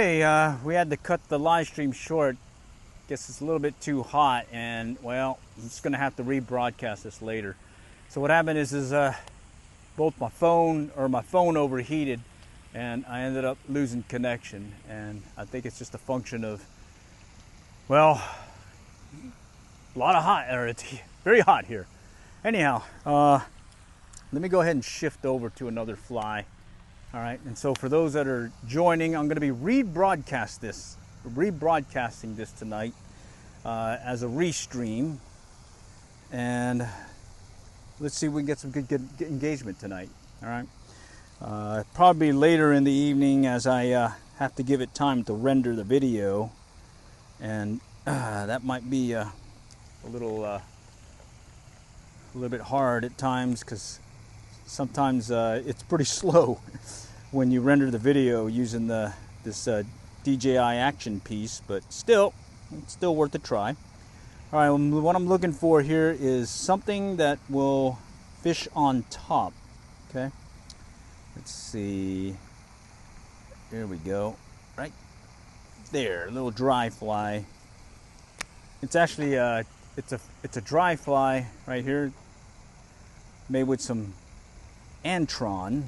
Hey, we had to cut the live stream short. Guess it's a little bit too hot, and well, I'm just gonna have to rebroadcast this later. So what happened is both my phone overheated, and I ended up losing connection. And I think it's just a function of, well, a lot of hot, or it's very hot here. Anyhow, let me go ahead and shift over to another fly. All right, and so for those that are joining, I'm going to be rebroadcasting this tonight as a restream, and let's see if we can get some good engagement tonight. All right, probably later in the evening as I have to give it time to render the video, and that might be a little bit hard at times because sometimes it's pretty slow when you render the video using this DJI action piece, but it's still worth a try. All right, what I'm looking for here is something that will fish on top. Okay, let's see. There we go. Right there, a little dry fly. It's actually it's a dry fly right here, made with some Antron,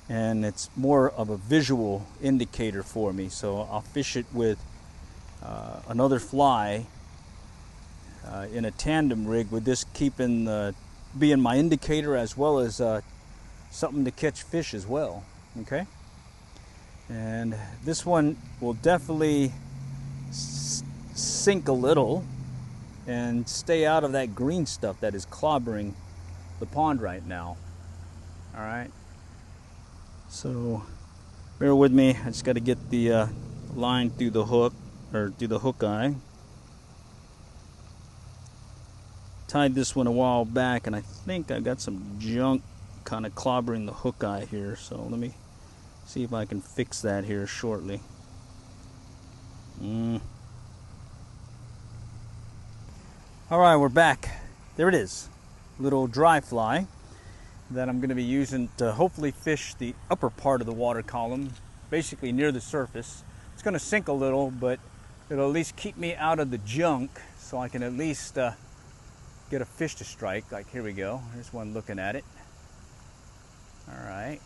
and it's more of a visual indicator for me, so I'll fish it with another fly in a tandem rig, with this being my indicator as well as something to catch fish as well. Okay, and this one will definitely sink a little and stay out of that green stuff that is clobbering the pond right now. All right, so bear with me. I just got to get the line through the hook, or through the hook eye. Tied this one a while back, and I think I got some junk kind of clobbering the hook eye here, so let me see if I can fix that here shortly. All right, we're back. There it is. Little dry fly that I'm going to be using to hopefully fish the upper part of the water column, basically near the surface. It's going to sink a little, but it'll at least keep me out of the junk, so I can at least get a fish to strike. Like, here we go. Here's one looking at it. All right.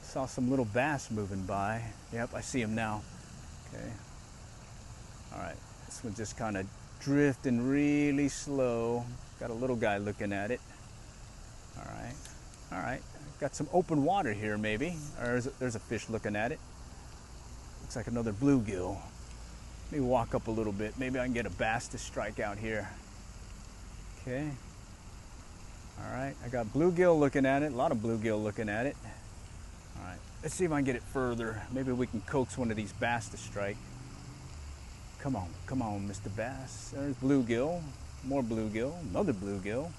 Saw some little bass moving by. Yep, I see them now. Okay. All right. This one's just kind of drifting really slow. Got a little guy looking at it. All right, all right. Got some open water here, maybe. Or there's a fish looking at it. Looks like another bluegill. Let me walk up a little bit. Maybe I can get a bass to strike out here. Okay. All right, I got bluegill looking at it. A lot of bluegill looking at it. All right, let's see if I can get it further. Maybe we can coax one of these bass to strike. Come on, Mr. Bass. There's bluegill, more bluegill, another bluegill.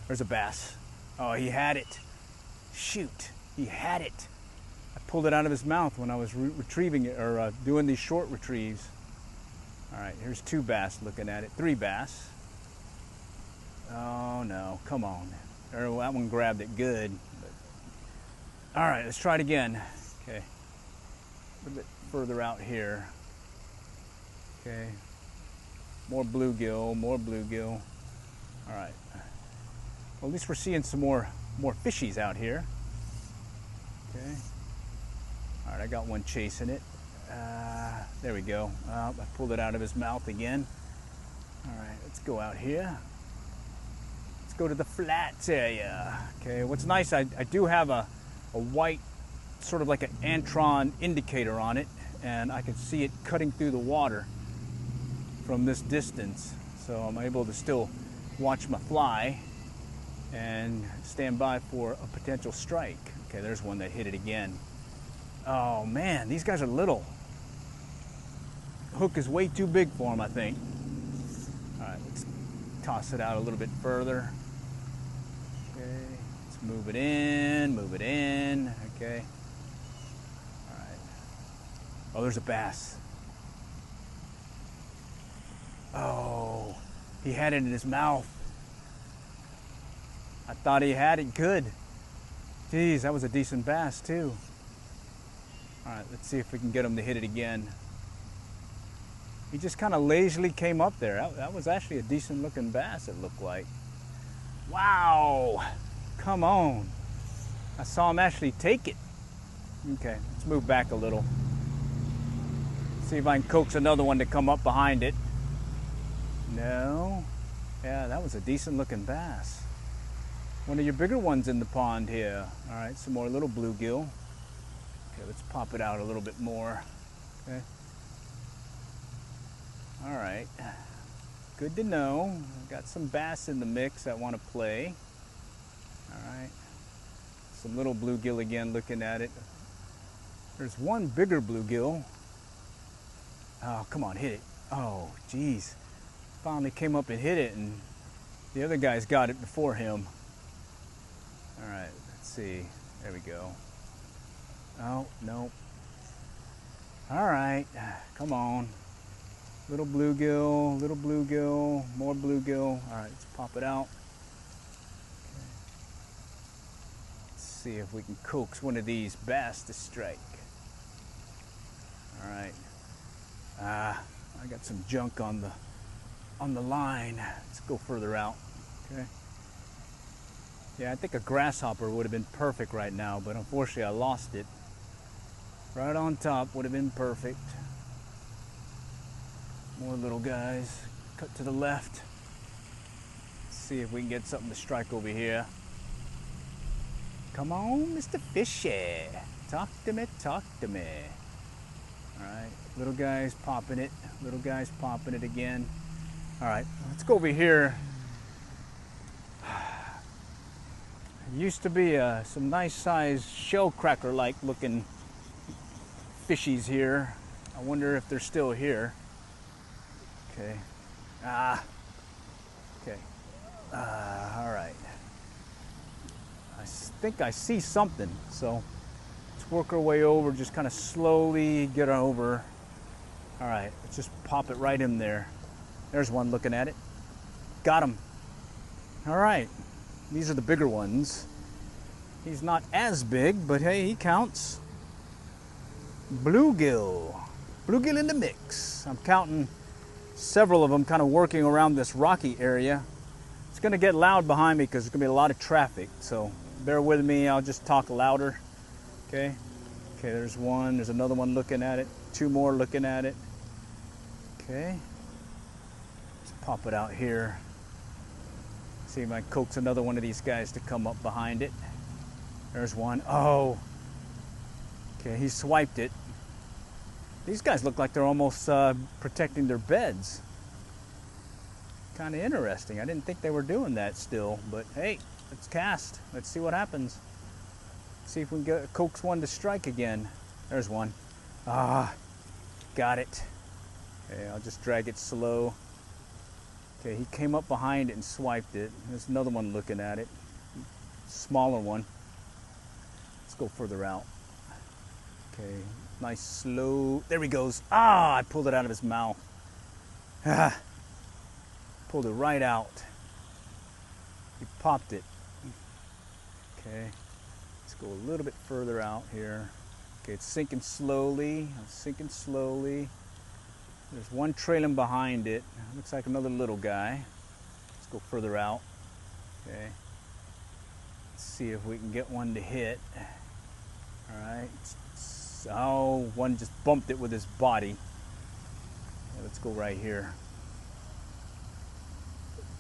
There's a bass. Oh, he had it. Shoot, he had it. I pulled it out of his mouth when I was retrieving it, or doing these short retrieves. All right, here's two bass looking at it, three bass. Oh no, come on. That one grabbed it good. But... All right, let's try it again. Okay, a little bit further out here. Okay, more bluegill, more bluegill. All right. Well, at least we're seeing some more fishies out here. Okay. All right, I got one chasing it. There we go. I pulled it out of his mouth again. All right, let's go out here. Let's go to the flats area. Okay, what's nice, I do have a white, sort of like an Antron indicator on it, and I can see it cutting through the water from this distance, so I'm able to still watch my fly and stand by for a potential strike. Okay, there's one that hit it again. Oh man, these guys are little. Hook is way too big for them, I think. All right, let's toss it out a little bit further. Okay, let's move it in, okay. All right. Oh, there's a bass. Oh, he had it in his mouth. I thought he had it good. Geez, that was a decent bass too. All right, let's see if we can get him to hit it again. He just kind of lazily came up there. That was actually a decent looking bass, it looked like. Wow, come on. I saw him actually take it. Okay, let's move back a little. See if I can coax another one to come up behind it. No. Yeah, that was a decent looking bass. One of your bigger ones in the pond here. All right, some more little bluegill. Okay, let's pop it out a little bit more. Okay. All right, good to know. Got some bass in the mix that want to play. All right, some little bluegill again, looking at it. There's one bigger bluegill. Oh, come on, hit it. Oh, geez. Finally came up and hit it, and the other guy's got it before him. All right, let's see. There we go. Oh, no. All right, come on. Little bluegill, more bluegill. All right, let's pop it out. Okay. Let's see if we can coax one of these bass to strike. All right. I got some junk on the line. Let's go further out. Okay. Yeah, I think a grasshopper would have been perfect right now, but unfortunately I lost it. Right on top would have been perfect. More little guys. Cut to the left. Let's see if we can get something to strike over here. Come on, Mr. Fishy. Talk to me, talk to me. All right, little guy's popping it. Little guy's popping it again. All right, let's go over here. There used to be some nice sized shell cracker like looking fishies here. I wonder if they're still here. Okay. Okay. All right. I think I see something, so let's work our way over, just kind of slowly get over. All right, let's just pop it right in there. There's one looking at it. Got him. All right, these are the bigger ones. He's not as big, but hey, he counts. Bluegill. Bluegill in the mix. I'm counting several of them kind of working around this rocky area. It's going to get loud behind me because there's going to be a lot of traffic, so bear with me. I'll just talk louder. Okay. Okay, there's one. There's another one looking at it. Two more looking at it. Okay. Let's pop it out here. See if I can coax another one of these guys to come up behind it. There's one. Oh. Okay, he swiped it. These guys look like they're almost protecting their beds. Kind of interesting. I didn't think they were doing that still, but hey, let's cast. Let's see what happens. See if we can coax one to strike again. There's one. Got it. Okay, I'll just drag it slow. Okay, he came up behind it and swiped it. There's another one looking at it. Smaller one. Let's go further out. Okay, nice slow. There he goes. I pulled it out of his mouth. Pulled it right out. He popped it. Okay, let's go a little bit further out here. Okay, it's sinking slowly. It's sinking slowly. There's one trailing behind it. Looks like another little guy. Let's go further out. Okay. Let's see if we can get one to hit. All right. Oh, one just bumped it with his body. Okay, let's go right here.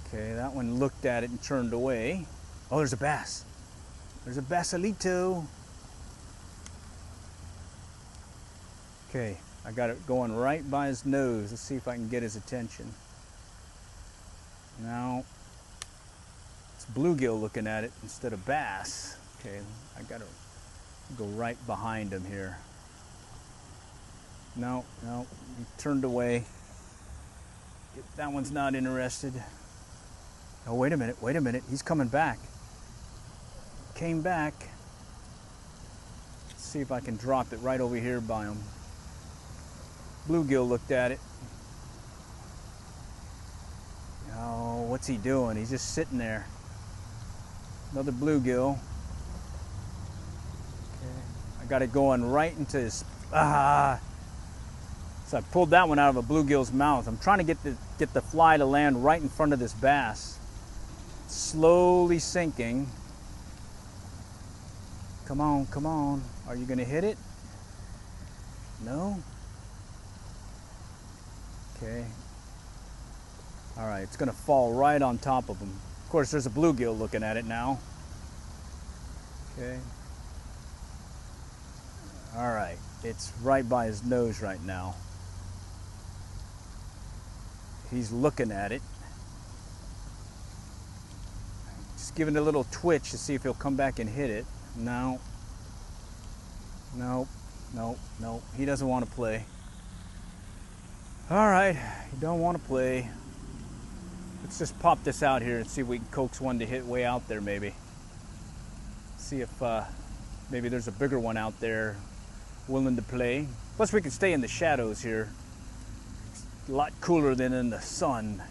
Okay, that one looked at it and turned away. Oh, there's a bass. There's a bassalito. Okay, I got it going right by his nose. Let's see if I can get his attention. Now, it's bluegill looking at it instead of bass. Okay, I got to go right behind him here. No, he turned away. That one's not interested. Oh, wait a minute, he's coming back. Came back. Let's see if I can drop it right over here by him. Bluegill looked at it. Oh, what's he doing? He's just sitting there. Another bluegill. Okay. I got it going right into his Ah. So I pulled that one out of a bluegill's mouth. I'm trying to get the fly to land right in front of this bass. Slowly sinking. Come on, come on. Are you gonna hit it? No? Okay. All right, it's gonna fall right on top of him. Of course, there's a bluegill looking at it now. Okay. All right, it's right by his nose right now. He's looking at it. Just giving it a little twitch to see if he'll come back and hit it. No. Nope. Nope. Nope. He doesn't want to play. All right, you don't want to play. Let's just pop this out here and see if we can coax one to hit way out there maybe. See if maybe there's a bigger one out there willing to play. Plus we can stay in the shadows here. It's a lot cooler than in the sun.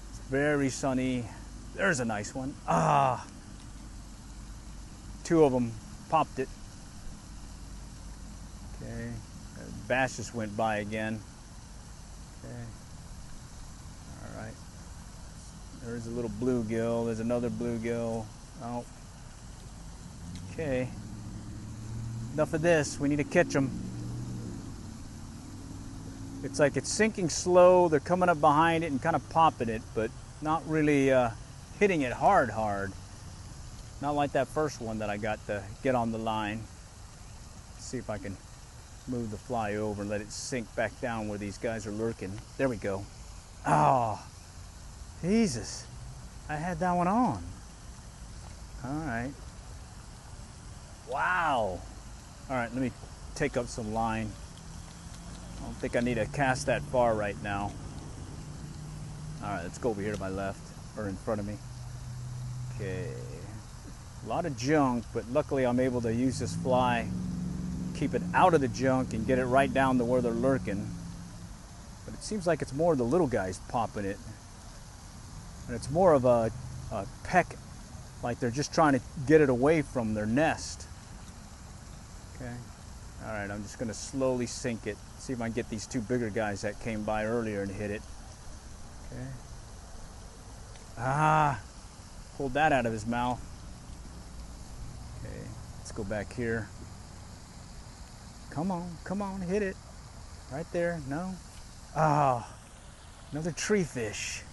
It's very sunny. There's a nice one. Ah, two of them popped it. Okay, bass just went by again. Okay, all right. There's a little bluegill. There's another bluegill. Oh, okay. Enough of this. We need to catch them. It's like it's sinking slow. They're coming up behind it and kind of popping it, but not really hitting it hard. Not like that first one that I got to get on the line. Let's see if I can move the fly over and let it sink back down where these guys are lurking. There we go. Oh, Jesus. I had that one on. All right. Wow. All right, let me take up some line. I don't think I need to cast that far right now. All right, let's go over here to my left, or in front of me. Okay. A lot of junk, but luckily I'm able to use this fly, keep it out of the junk and get it right down to where they're lurking. But it seems like it's more the little guys popping it. And it's more of a peck, like they're just trying to get it away from their nest. Okay. All right, I'm just gonna slowly sink it. See if I can get these two bigger guys that came by earlier and hit it. Okay. Ah, pulled that out of his mouth. Okay, let's go back here. Come on, hit it. Right there, no? Ah, another tree fish.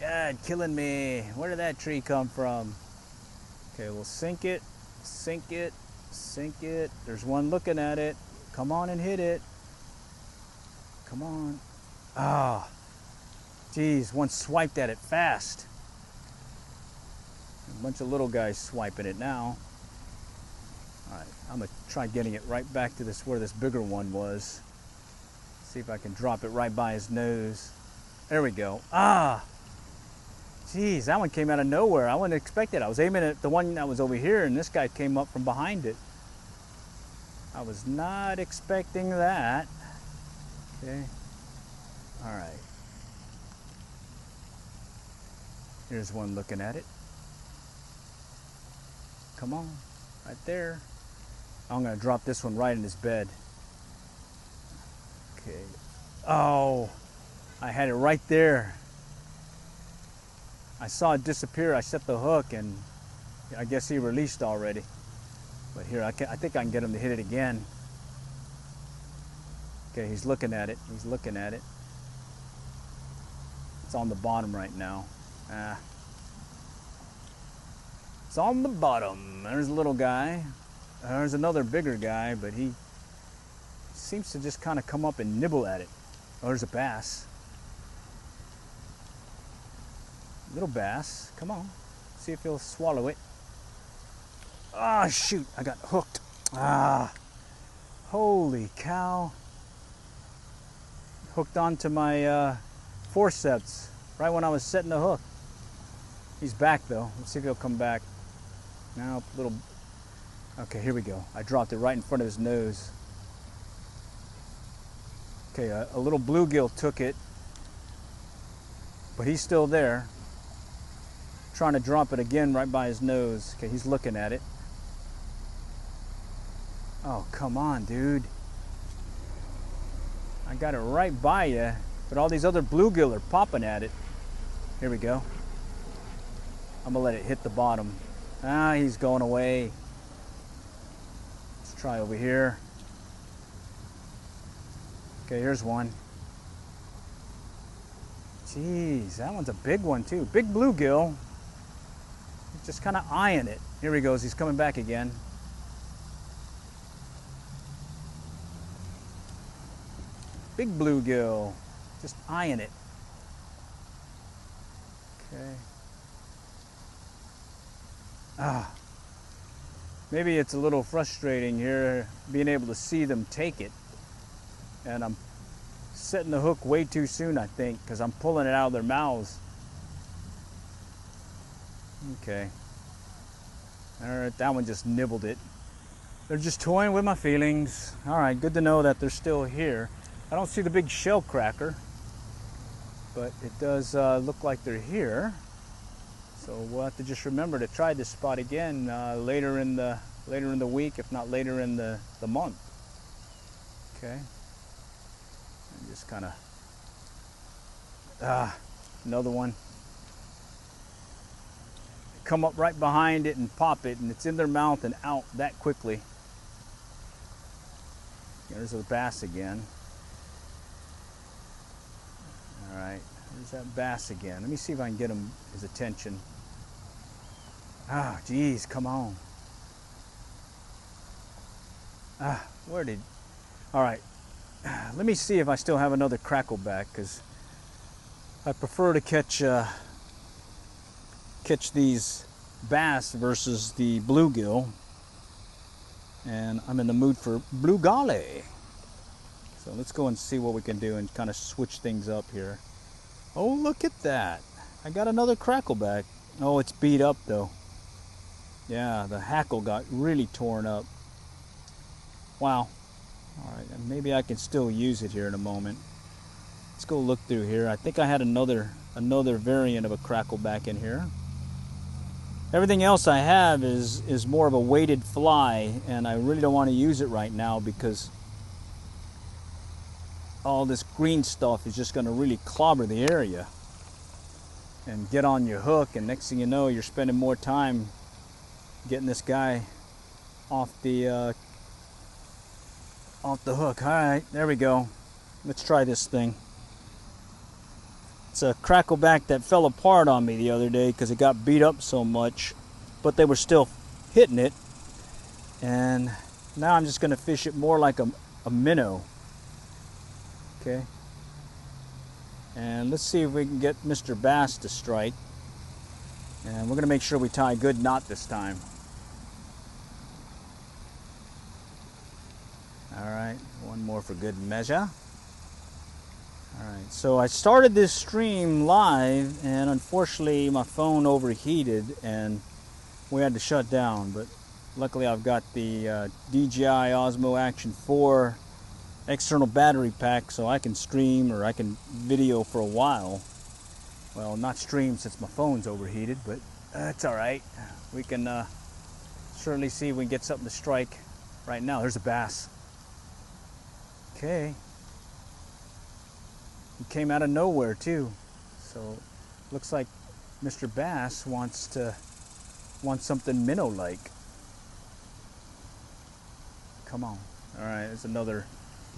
God, killing me. Where did that tree come from? Okay, we'll sink it, sink it, sink it. There's one looking at it. Come on and hit it. Come on. Ah, geez, one swiped at it fast. A bunch of little guys swiping it now. All right, I'm gonna try getting it right back to where this bigger one was. See if I can drop it right by his nose. There we go. Ah, geez, that one came out of nowhere. I wouldn't expect it. I was aiming at the one that was over here, and this guy came up from behind it. I was not expecting that. Okay. All right. Here's one looking at it. Come on, right there. I'm gonna drop this one right in his bed. Okay. Oh, I had it right there. I saw it disappear. I set the hook, and I guess he released already. But here, I think I can get him to hit it again. Okay, he's looking at it. He's looking at it. It's on the bottom right now. Ah. It's on the bottom. There's a little guy. There's another bigger guy, but he seems to just kind of come up and nibble at it. Oh, there's a bass. Little bass. Come on. See if he'll swallow it. Ah, shoot. I got hooked. Ah. Holy cow. Hooked onto my forceps right when I was setting the hook. He's back though. Let's see if he'll come back. Now, little. Okay, here we go. I dropped it right in front of his nose. Okay, a little bluegill took it, but he's still there. Trying to drop it again right by his nose. Okay, he's looking at it. Oh, come on, dude. I got it right by you, but all these other bluegill are popping at it. Here we go. I'm gonna let it hit the bottom. Ah, he's going away. Let's try over here. Okay, here's one. Jeez, that one's a big one too. Big bluegill. He's just kind of eyeing it. Here he goes, he's coming back again. Big bluegill, just eyeing it. Okay. Maybe it's a little frustrating here being able to see them take it. And I'm setting the hook way too soon, I think, because I'm pulling it out of their mouths. Okay. Alright, that one just nibbled it. They're just toying with my feelings. Alright, good to know that they're still here. I don't see the big shell cracker, but it does look like they're here. So we'll have to just remember to try this spot again later in the week, if not later in the month. Okay. And just kind of another one. Come up right behind it and pop it, and it's in their mouth and out that quickly. There's the bass again. All right, there's that bass again. Let me see if I can get his attention. Ah, geez, come on. Where did... All right, let me see if I still have another crackleback, because I prefer to catch these bass versus the bluegill, and I'm in the mood for bluegale. So let's go and see what we can do and kind of switch things up here. Oh, look at that. I got another crackleback. Oh, it's beat up though. Yeah, the hackle got really torn up. Wow. All right, and maybe I can still use it here in a moment. Let's go look through here. I think I had another variant of a crackleback in here. Everything else I have is more of a weighted fly, and I really don't want to use it right now because all this green stuff is just going to really clobber the area and get on your hook, and next thing you know, you're spending more time getting this guy off the hook. All right, there we go. Let's try this thing. It's a crackleback that fell apart on me the other day because it got beat up so much, but they were still hitting it. And now I'm just going to fish it more like a minnow. Okay. And let's see if we can get Mr. Bass to strike. And we're going to make sure we tie a good knot this time. All right, one more for good measure. All right, so I started this stream live, and unfortunately my phone overheated and we had to shut down, but luckily I've got the DJI Osmo Action 4 external battery pack, so I can stream or I can video for a while. Well, not stream since my phone's overheated, but it's all right. We can certainly see if we can get something to strike right now. There's a bass. Okay. He came out of nowhere too, so looks like Mr. Bass wants something minnow-like. Come on. All right, there's another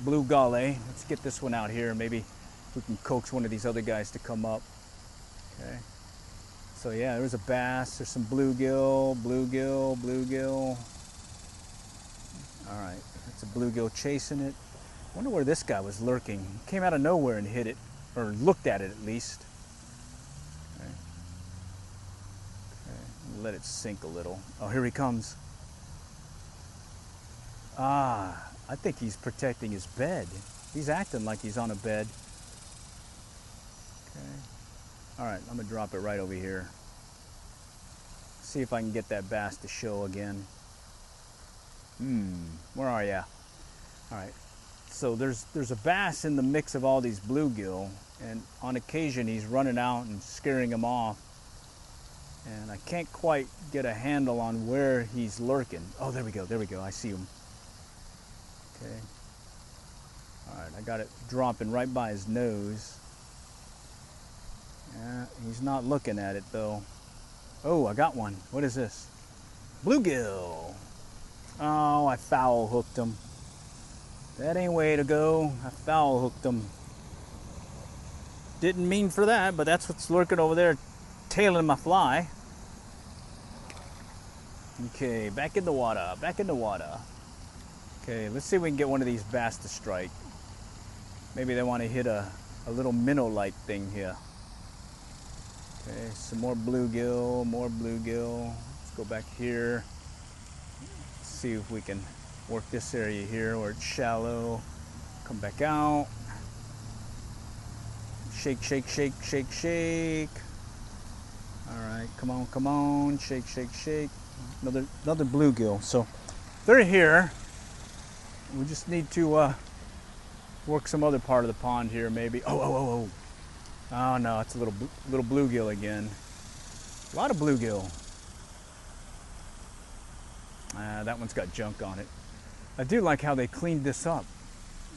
bluegale. Let's get this one out here. Maybe we can coax one of these other guys to come up. Okay. So yeah, there's a bass. There's some bluegill. All right, that's a bluegill chasing it. I wonder where this guy was lurking. He came out of nowhere and hit it, or looked at it at least. Okay. Okay. Let it sink a little. Oh, here he comes. Ah, I think he's protecting his bed. He's acting like he's on a bed. Okay. All right, I'm gonna drop it right over here. See if I can get that bass to show again. Where are ya? All right. So there's a bass in the mix of all these bluegill, and on occasion he's running out and scaring them off. And I can't quite get a handle on where he's lurking. Oh, there we go, I see him. Okay. All right, I got it dropping right by his nose. Yeah, he's not looking at it though. Oh, I got one. What is this? Bluegill. Oh, I foul hooked him. That ain't way to go. I foul hooked him. Didn't mean for that, but that's what's lurking over there, tailing my fly. Okay, back in the water, back in the water. Okay, let's see if we can get one of these bass to strike. Maybe they want to hit a little minnow-like thing here. Okay, some more bluegill, more bluegill. Let's go back here. See if we can work this area here where it's shallow. Come back out. Shake, shake, shake, shake, shake. All right, come on, come on. Shake, shake, shake. Another bluegill. So they're here. We just need to work some other part of the pond here, maybe. Oh. Oh no, it's a little bluegill again. A lot of bluegill. That one's got junk on it. I do like how they cleaned this up.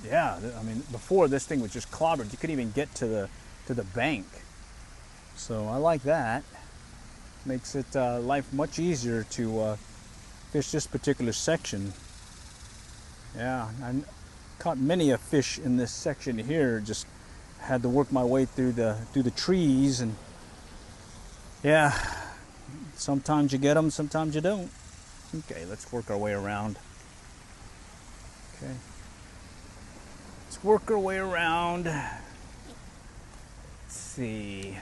Yeah, I mean, before this thing was just clobbered. You couldn't even get to the bank. So I like that. Makes it life much easier to fish this particular section. Yeah, I caught many a fish in this section here. Just had to work my way through the trees, and yeah, sometimes you get them, sometimes you don't. Okay, let's work our way around. Okay, let's work our way around. Let's see.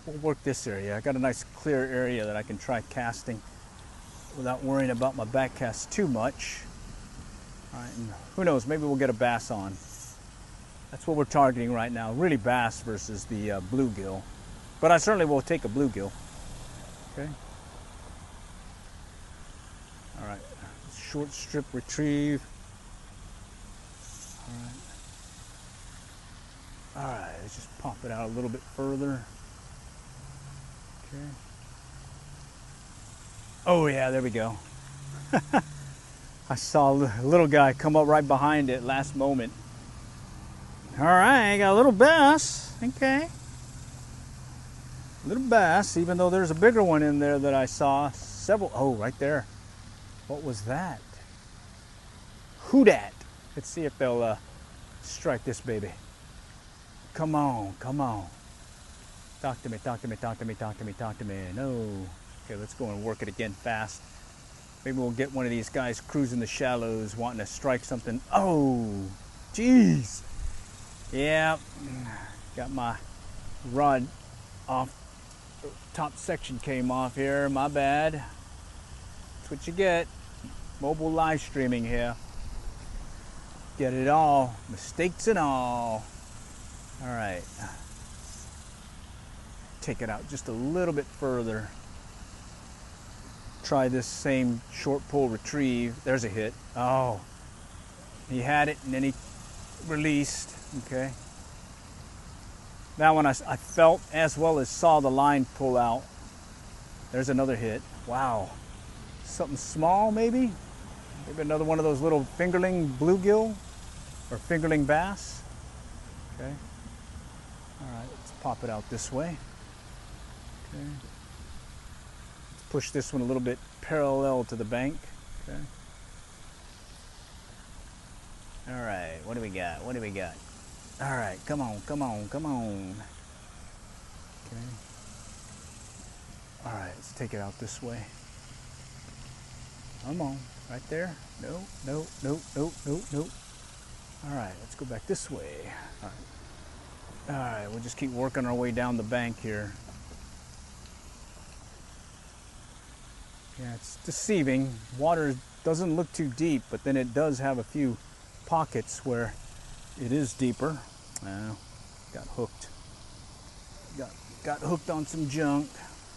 We'll work this area. I got a nice clear area that I can try casting without worrying about my back cast too much. All right, and who knows, maybe we'll get a bass on. That's what we're targeting right now, really bass versus the bluegill. But I certainly will take a bluegill. Okay. All right, short strip retrieve. All right, let's just pop it out a little bit further. Okay. Oh yeah, there we go. I saw a little guy come up right behind it last moment. All right, got a little bass. Okay. Little bass, even though there's a bigger one in there that I saw. Several. Oh, right there. What was that? Who dat? Let's see if they'll strike this baby. Come on, come on. Talk to me, talk to me, talk to me, talk to me, talk to me. No. Okay, let's go and work it again fast. Maybe we'll get one of these guys cruising the shallows wanting to strike something. Oh, jeez. Yeah, got my rod off. Top section came off here. My bad. That's what you get. Mobile live streaming here. Get it all. Mistakes and all. All right. Take it out just a little bit further. Try this same short pull retrieve. There's a hit. Oh, he had it and then he released. Okay. That one I felt as well as saw the line pull out. There's another hit. Wow. Something small maybe? Maybe another one of those little fingerling bluegill or fingerling bass. Okay. All right, let's pop it out this way. Okay. Let's push this one a little bit parallel to the bank. Okay. All right, what do we got? What do we got? All right, come on, come on, come on. Okay. All right, let's take it out this way. Come on, right there. No, no, no, no, no, no. All right, let's go back this way. All right. All right, we'll just keep working our way down the bank here. Yeah, it's deceiving. Water doesn't look too deep, but then it does have a few pockets where it is deeper. Got hooked. Got hooked on some junk.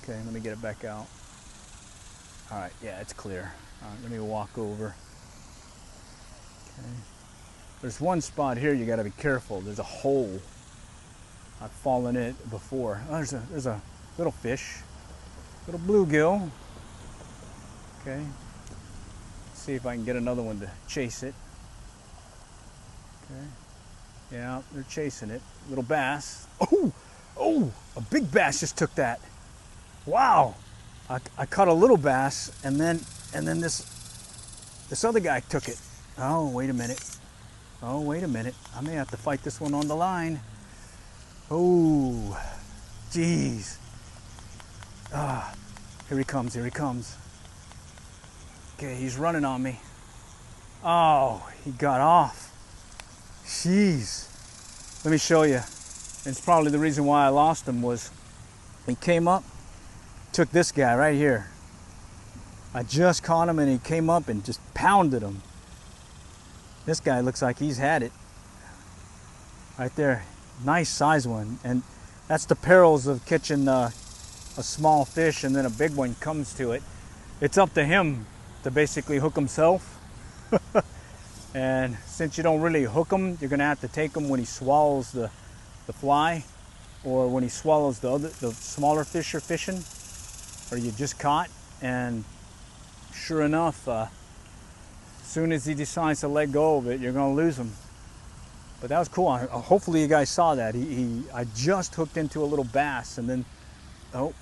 Okay, let me get it back out. All right, yeah, it's clear. All right, let me walk over. Okay. There's one spot here you got to be careful. There's a hole. I've fallen in it before. Oh, there's a little fish, little bluegill. Okay. Let's see if I can get another one to chase it. Okay. Yeah, they're chasing it. Little bass. Oh, oh, a big bass just took that. Wow. I caught a little bass, and then this other guy took it. Oh, wait a minute. Oh, wait a minute. I may have to fight this one on the line. Oh, geez. Ah, here he comes, here he comes. Okay, he's running on me. Oh, he got off. Jeez. Let me show you. It's probably the reason why I lost him was he came up, took this guy right here. I just caught him and he came up and just pounded him. This guy looks like he's had it. Right there. Nice size one. And that's the perils of catching a small fish and then a big one comes to it. It's up to him to basically hook himself. And since you don't really hook him, you're going to have to take him when he swallows the fly, or when he swallows the smaller fish you're fishing, or you just caught. And sure enough, as soon as he decides to let go of it, you're going to lose him. But that was cool. Hopefully you guys saw that. I just hooked into a little bass, and then another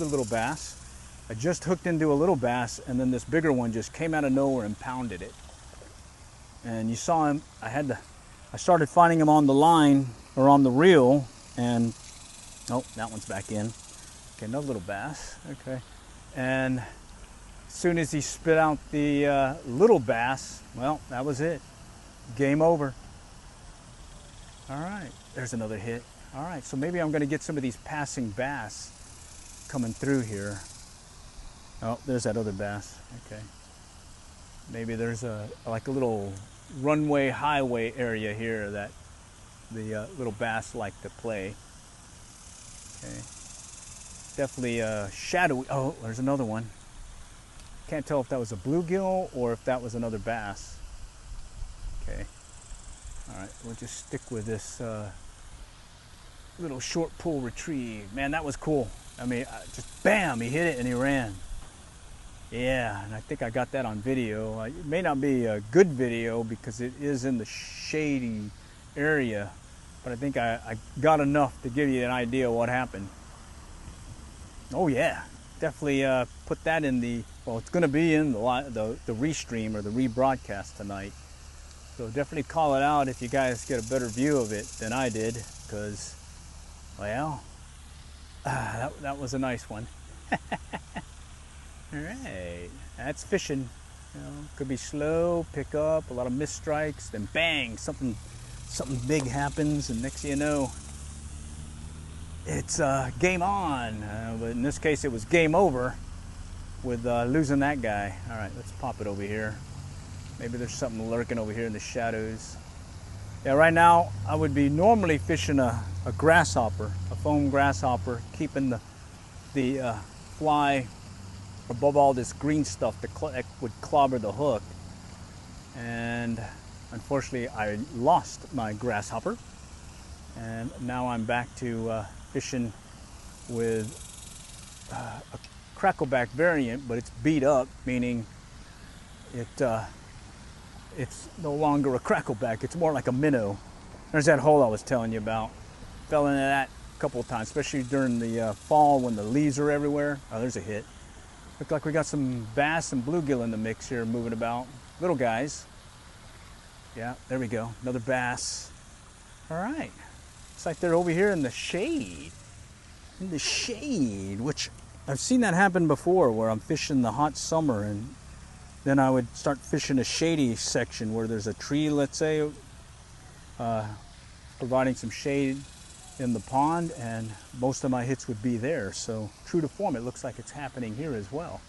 little bass. I just hooked into a little bass, and then this bigger one just came out of nowhere and pounded it. And you saw him. I started finding him on the line or on the reel, and oh, that one's back in. Okay, another little bass. Okay, and as soon as he spit out the little bass, well, that was it. Game over. All right, there's another hit. All right, so maybe I'm going to get some of these passing bass coming through here. Oh, there's that other bass. Okay. Maybe there's like a little runway highway area here that the little bass like to play. Okay. Definitely shadowy. Oh, there's another one. Can't tell if that was a bluegill or if that was another bass. Okay. All right, we'll just stick with this little short pull retrieve. Man, that was cool. I mean, just bam, he hit it and he ran. Yeah, and I think I got that on video. It may not be a good video because it is in the shady area, but I think I got enough to give you an idea of what happened. Oh yeah, definitely put that in the, well, it's going to be in the restream or the rebroadcast tonight. So definitely call it out if you guys get a better view of it than I did, because, well, that was a nice one. All right, that's fishing. You know, could be slow, pick up, a lot of missed strikes, then bang, something big happens, and next thing you know, it's game on. But in this case, it was game over with losing that guy. All right, let's pop it over here. Maybe there's something lurking over here in the shadows. Yeah, right now I would be normally fishing a grasshopper, a foam grasshopper, keeping the fly above all this green stuff that would clobber the hook. And unfortunately I lost my grasshopper, and now I'm back to fishing with a crackleback variant, but it's beat up, meaning it's no longer a crackleback, it's more like a minnow. There's that hole I was telling you about. Fell into that a couple of times, especially during the fall when the leaves are everywhere. Oh, there's a hit. Look like we got some bass and bluegill in the mix here, moving about. Little guys. Yeah, there we go. Another bass. All right. Looks like they're over here in the shade. In the shade, which I've seen that happen before, where I'm fishing the hot summer, and then I would start fishing a shady section where there's a tree, let's say, providing some shade in the pond, and most of my hits would be there. So true to form, it looks like it's happening here as well.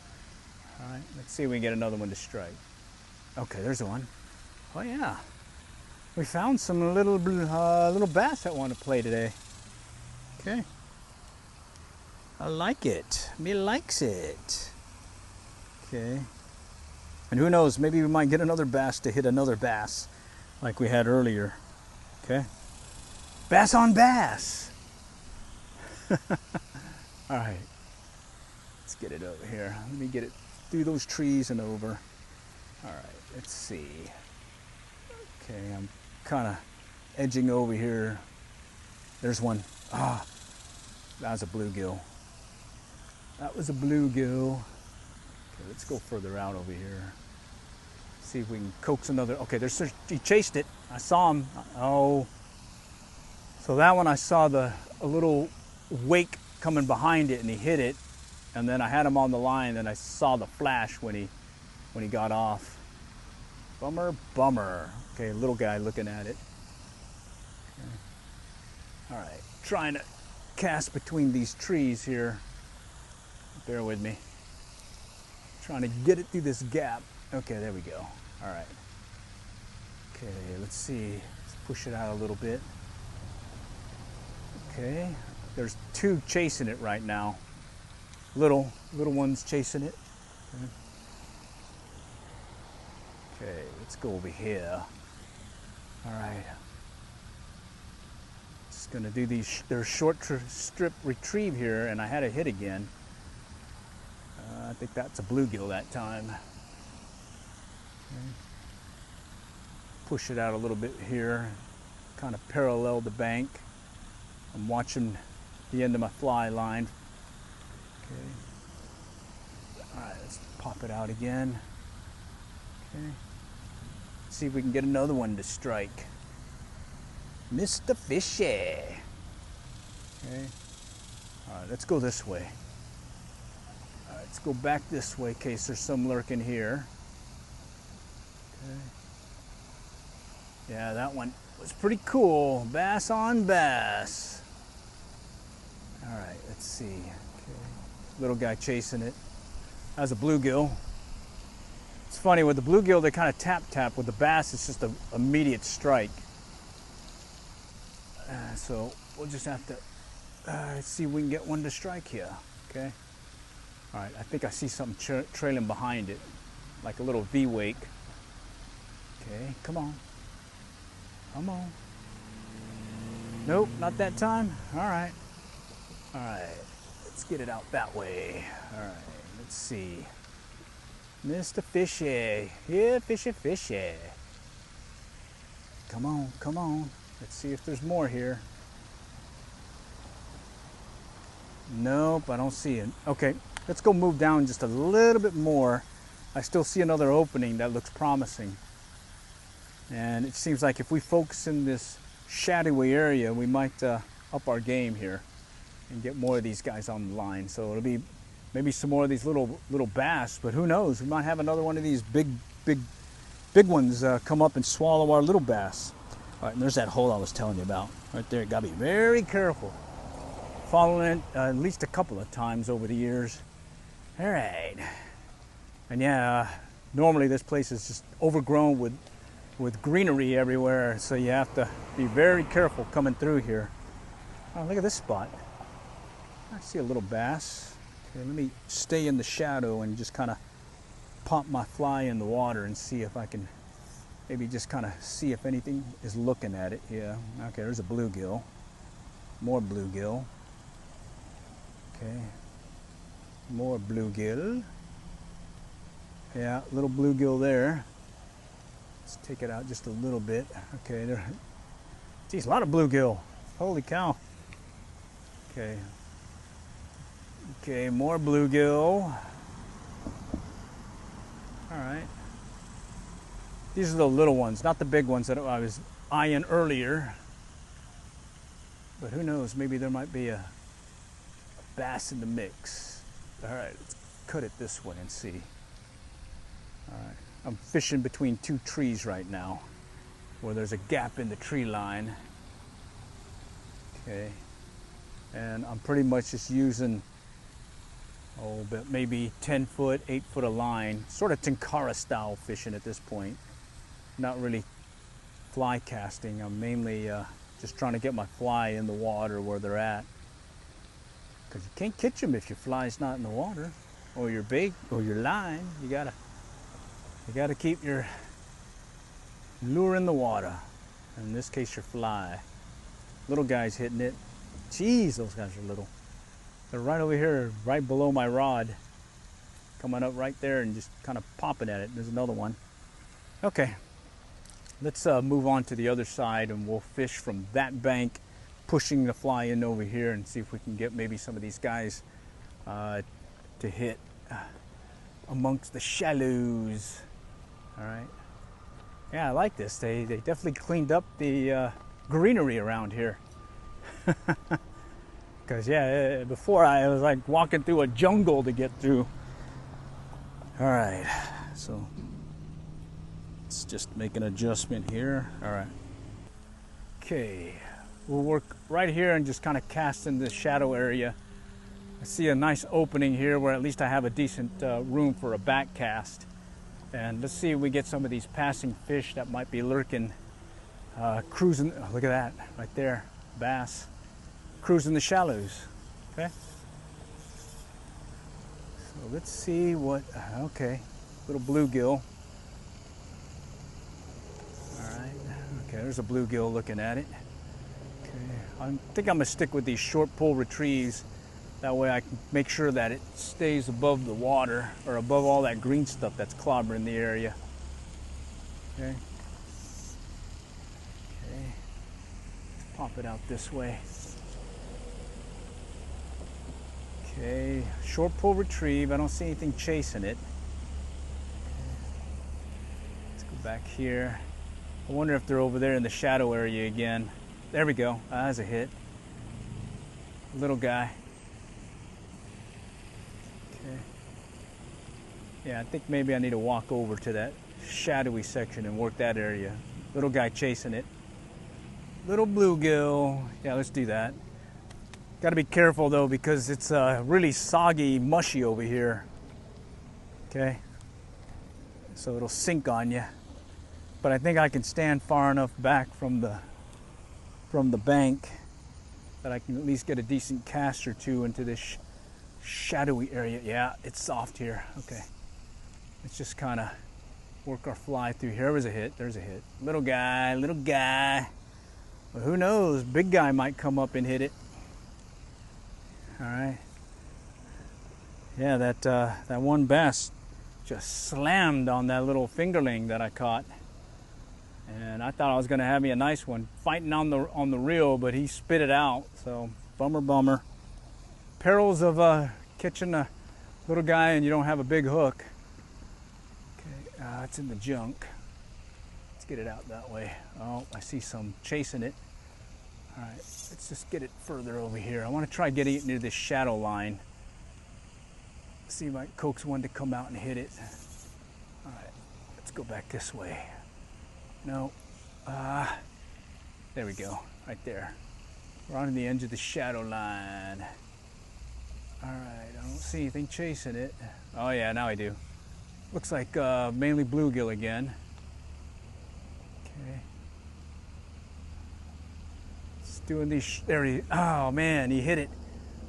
All right, let's see if we can get another one to strike. Okay, there's one. Oh yeah, we found some little bass that want to play today. Okay, I like it. Me likes it. Okay, and who knows, maybe we might get another bass to hit another bass like we had earlier. Okay, bass on bass. All right, let's get it over here. Let me get it through those trees and over. All right, let's see. Okay, I'm kind of edging over here. There's one. Ah, that was a bluegill. That was a bluegill. Okay, let's go further out over here. See if we can coax another. Okay, he chased it. I saw him. Oh, so that one I saw a little wake coming behind it, and he hit it. And then I had him on the line, and I saw the flash when he got off. Bummer, bummer. Okay, little guy looking at it. Okay. All right, trying to cast between these trees here. Bear with me. Trying to get it through this gap. Okay, there we go. All right. Okay, let's see. Let's push it out a little bit. Okay, there's two chasing it right now. Little ones chasing it. Okay, let's go over here. All right. Just gonna do their short strip retrieve here, and I had a hit again. I think that's a bluegill that time. Okay. Push it out a little bit here, kind of parallel the bank. I'm watching the end of my fly line. Okay. All right, let's pop it out again. Okay. See if we can get another one to strike. Mr. Fishy. Okay. All right, let's go this way. All right, let's go back this way in case there's some lurking here. Okay. Yeah, that one was pretty cool. Bass on bass. All right, let's see. Okay. Little guy chasing it. That was a bluegill. It's funny, with the bluegill, they kind of tap. With the bass, it's just an immediate strike. So we'll just have to see if we can get one to strike here. Okay. All right, I think I see something trailing behind it, like a little V-wake. Okay, come on. Come on. Nope, not that time. All right. All right, let's get it out that way. All right, let's see. Mr. Fishy. Yeah, fishy. Come on, come on. Let's see if there's more here. Nope, I don't see it. Okay, let's go move down just a little bit more. I still see another opening that looks promising. And it seems like if we focus in this shadowy area, we might up our game here and get more of these guys on the line. So it'll be maybe some more of these little bass, but who knows? We might have another one of these big ones come up and swallow our little bass. All right, and there's that hole I was telling you about right there. Got to be very careful. Following it at least a couple of times over the years. All right, and yeah, normally this place is just overgrown with greenery everywhere, so you have to be very careful coming through here. Oh, look at this spot. I see a little bass. Okay, let me stay in the shadow and just kind of pop my fly in the water and see if I can maybe just kind of see if anything is looking at it. Yeah, okay, there's a bluegill. More bluegill. Okay, more bluegill. Yeah, little bluegill there. Let's take it out just a little bit. Okay, there. Geez, a lot of bluegill. Holy cow. Okay. Okay, more bluegill. All right. These are the little ones, not the big ones that I was eyeing earlier. But who knows, maybe there might be a bass in the mix. All right, let's cut it this way and see. All right. I'm fishing between two trees right now where there's a gap in the tree line. Okay. And I'm pretty much just using, but maybe 10 foot, 8 foot of line, sort of Tenkara style fishing at this point. Not really fly casting. I'm mainly just trying to get my fly in the water where they're at. Because you can't catch them if your fly's not in the water, or your bait, or your line. You gotta keep your lure in the water. In this case, your fly. Little guy's hitting it. Jeez, those guys are little. They're right over here, right below my rod. Coming up right there and just kind of popping at it. There's another one. Okay. let's move on to the other side and we'll fish from that bank, pushing the fly in over here and see if we can get maybe some of these guys to hit amongst the shallows. All right. Yeah, I like this. They definitely cleaned up the greenery around here. Because yeah, before I was like walking through a jungle to get through. All right, so let's just make an adjustment here. All right. Okay, we'll work right here and just kind of cast in the shadow area. I see a nice opening here where at least I have a decent room for a back cast. And let's see if we get some of these passing fish that might be lurking, cruising. Oh, look at that right there, bass, cruising the shallows. Okay. So let's see what. Okay, little bluegill. All right. Okay, there's a bluegill looking at it. Okay, I think I'm gonna stick with these short pull retrieves. That way I can make sure that it stays above the water or above all that green stuff that's clobbering the area. Okay. Okay. Pop it out this way. Okay. Short pull retrieve. I don't see anything chasing it. Okay. Let's go back here. I wonder if they're over there in the shadow area again. There we go. That's a hit. Little guy. Yeah, I think maybe I need to walk over to that shadowy section and work that area. Little guy chasing it. Little bluegill. Yeah, let's do that. Got to be careful though because it's really soggy, mushy over here. Okay. So it'll sink on you. But I think I can stand far enough back from the bank that I can at least get a decent cast or two into this shadowy area. Yeah, it's soft here. Okay. Let's just kind of work our fly through here. There's a hit. There's a hit. Little guy, little guy. Well, who knows? Big guy might come up and hit it. All right. Yeah, that one bass just slammed on that little fingerling that I caught, and I thought I was going to have me a nice one fighting on the reel, but he spit it out. So bummer. Perils of catching a little guy and you don't have a big hook. It's in the junk. Let's get it out that way. Oh, I see some chasing it. All right, let's just get it further over here. I want to try getting it near this shadow line. See if I can coax one to come out and hit it. All right, let's go back this way. No, there we go, right there. We're on the edge of the shadow line. All right, I don't see anything chasing it. Oh yeah, now I do. Looks like mainly bluegill again. Okay. It's doing these, oh man, he hit it.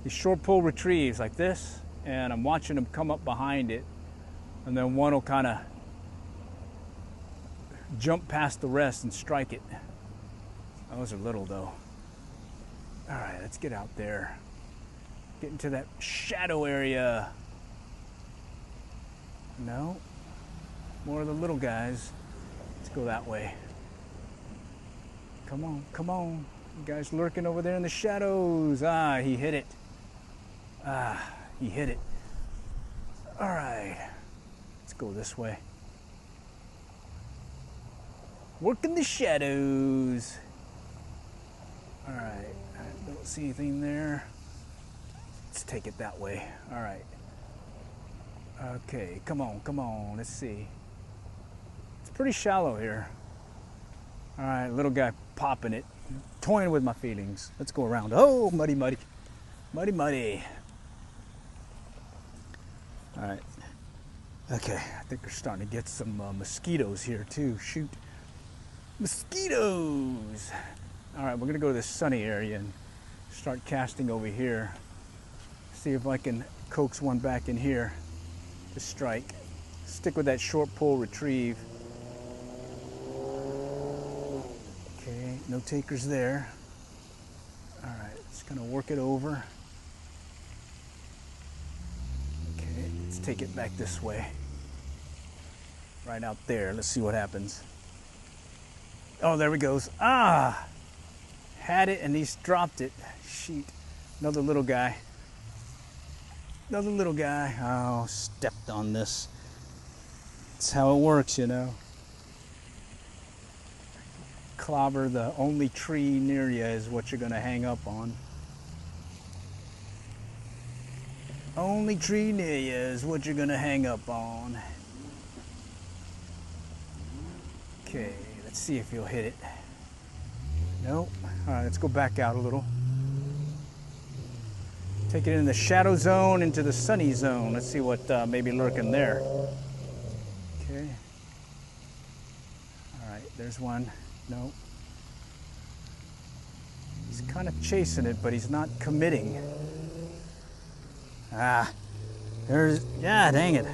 These short pull retrieves like this, and I'm watching him come up behind it, and then one will kind of jump past the rest and strike it. Those are little though. All right, let's get out there. Get into that shadow area. No, more of the little guys. Let's go that way. Come on, come on. You guys lurking over there in the shadows. Ah, he hit it. Ah, he hit it. All right, let's go this way. Working the shadows. All right, I don't see anything there. Let's take it that way. All right. Okay, come on, let's see. It's pretty shallow here. All right, little guy popping it, toying with my feelings. Let's go around. Oh, muddy. All right. Okay, I think we're starting to get some mosquitoes here too. Shoot. Mosquitoes. All right, we're gonna go to this sunny area and start casting over here. See if I can coax one back in here to strike. Stick with that short pull retrieve. Okay, no takers there. All right, just gonna work it over. Okay, let's take it back this way. Right out there, let's see what happens. Oh, there he goes. Ah! Had it and he's dropped it. Shoot. Another little guy. Another little guy. Oh, stepped on this. That's how it works, you know. Clobber, the only tree near you is what you're going to hang up on. Only tree near you is what you're going to hang up on. Okay, let's see if you'll hit it. Nope. All right, let's go back out a little. Take it in the shadow zone into the sunny zone. Let's see what may be lurking there. Okay. All right, there's one. Nope. He's kind of chasing it, but he's not committing. Ah, there's, yeah, dang it.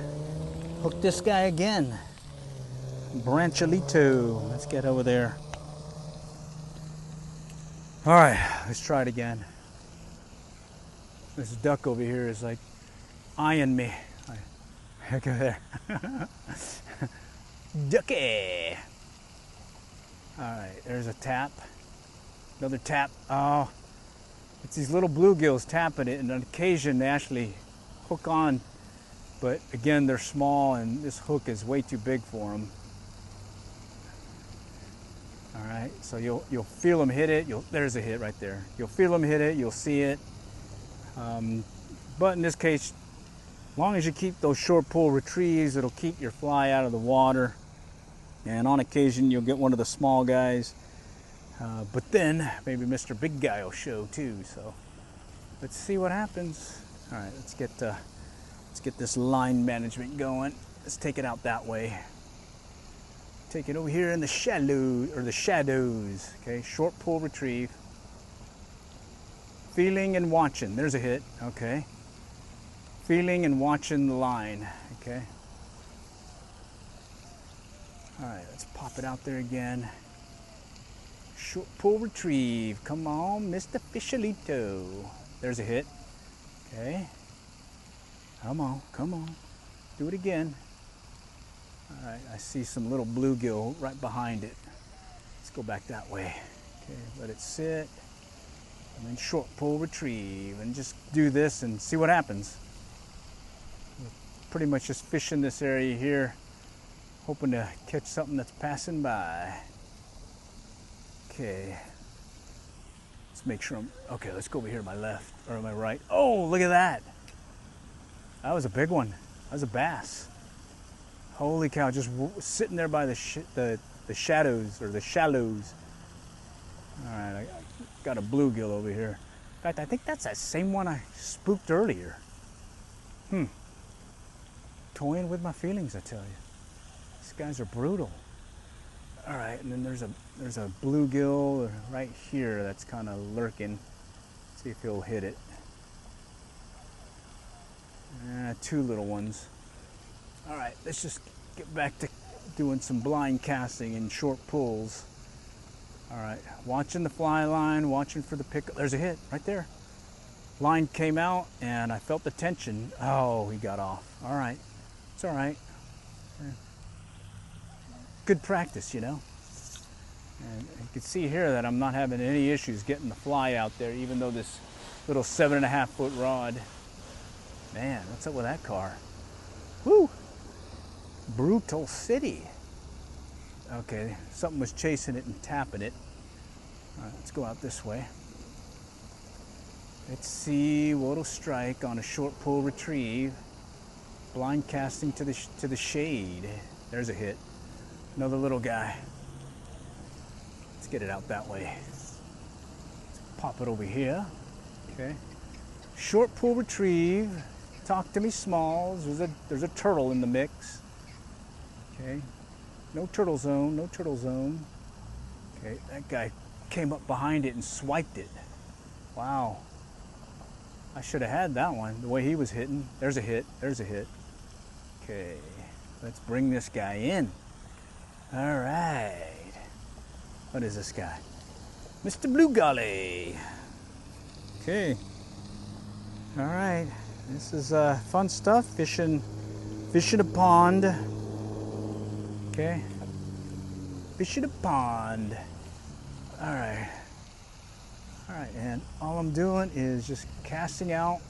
Hook this guy again. Brancholito. Let's get over there. All right, let's try it again. This duck over here is like eyeing me. Heck over there. Ducky. All right, there's a tap. Another tap. Oh, it's these little bluegills tapping it, and on occasion they actually hook on, but again they're small and this hook is way too big for them. All right, so you'll feel them hit it. There's a hit right there. You'll feel them hit it. You'll see it. But in this case, as long as you keep those short pull retrieves, it'll keep your fly out of the water. And on occasion, you'll get one of the small guys. But then maybe Mr. Big Guy will show too. So let's see what happens. All right, let's get this line management going. Let's take it out that way. Take it over here in the shadows. Okay, short pull retrieve. Feeling and watching. There's a hit. Okay. Feeling and watching the line. Okay. All right, let's pop it out there again. Short pull retrieve. Come on, Mr. Fishalito. There's a hit. Okay. Come on, come on. Do it again. All right, I see some little bluegill right behind it. Let's go back that way. Okay, let it sit. And then short pull retrieve. And just do this and see what happens. We're pretty much just fishing this area here, hoping to catch something that's passing by. Okay. Let's make sure okay, let's go over here to my left, or to my right. Oh, look at that. That was a big one. That was a bass. Holy cow, just sitting there by the shadows, or the shallows. All right, I got a bluegill over here. In fact, I think that's that same one I spooked earlier. Toying with my feelings, I tell you. These guys are brutal. All right, and then there's a bluegill right here that's kind of lurking. See if he'll hit it. Two little ones. All right, let's just get back to doing some blind casting and short pulls. All right, watching the fly line, watching for the pick. There's a hit right there. Line came out and I felt the tension. Oh, he got off. All right, it's all right. Good practice, you know. And you can see here that I'm not having any issues getting the fly out there, even though this little 7.5 foot rod. Man, what's up with that car? Woo! Brutal City. Okay, something was chasing it and tapping it. All right, let's go out this way. Let's see what'll strike on a short pull retrieve. Blind casting to the shade. There's a hit. Another little guy. Let's get it out that way. Let's pop it over here. Okay. Short pull retrieve. Talk to me, Smalls. There's a turtle in the mix. Okay. No turtle zone, no turtle zone. Okay, that guy came up behind it and swiped it. Wow. I should have had that one, the way he was hitting. There's a hit, there's a hit. Okay, let's bring this guy in. All right. What is this guy? Mr. Blue Golly. Okay. All right. This is fun stuff, fishing a pond. Okay. fishing a pond. All right, and all I'm doing is just casting out,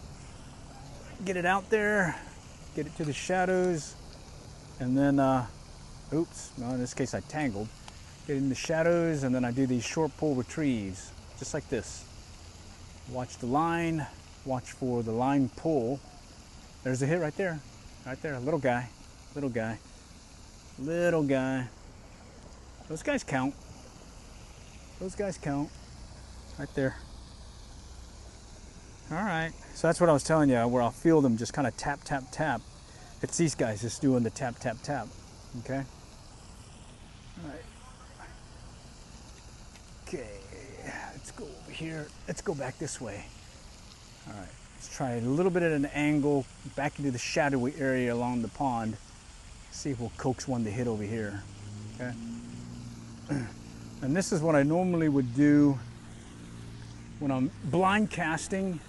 get it out there, get it to the shadows, and then, oops, no, in this case I tangled. Get in the shadows, and then I do these short pull retrieves, just like this. Watch the line, watch for the line pull. There's a hit right there, little guy, little guy, little guy. Those guys count. Those guys count, right there. All right, so that's what I was telling you, where I'll feel them just kind of tap, tap, tap. It's these guys just doing the tap, tap, tap, okay? All right. Okay, let's go over here. Let's go back this way. All right, let's try a little bit at an angle back into the shadowy area along the pond. See if we'll coax one to hit over here, okay? And this is what I normally would do when I'm blind casting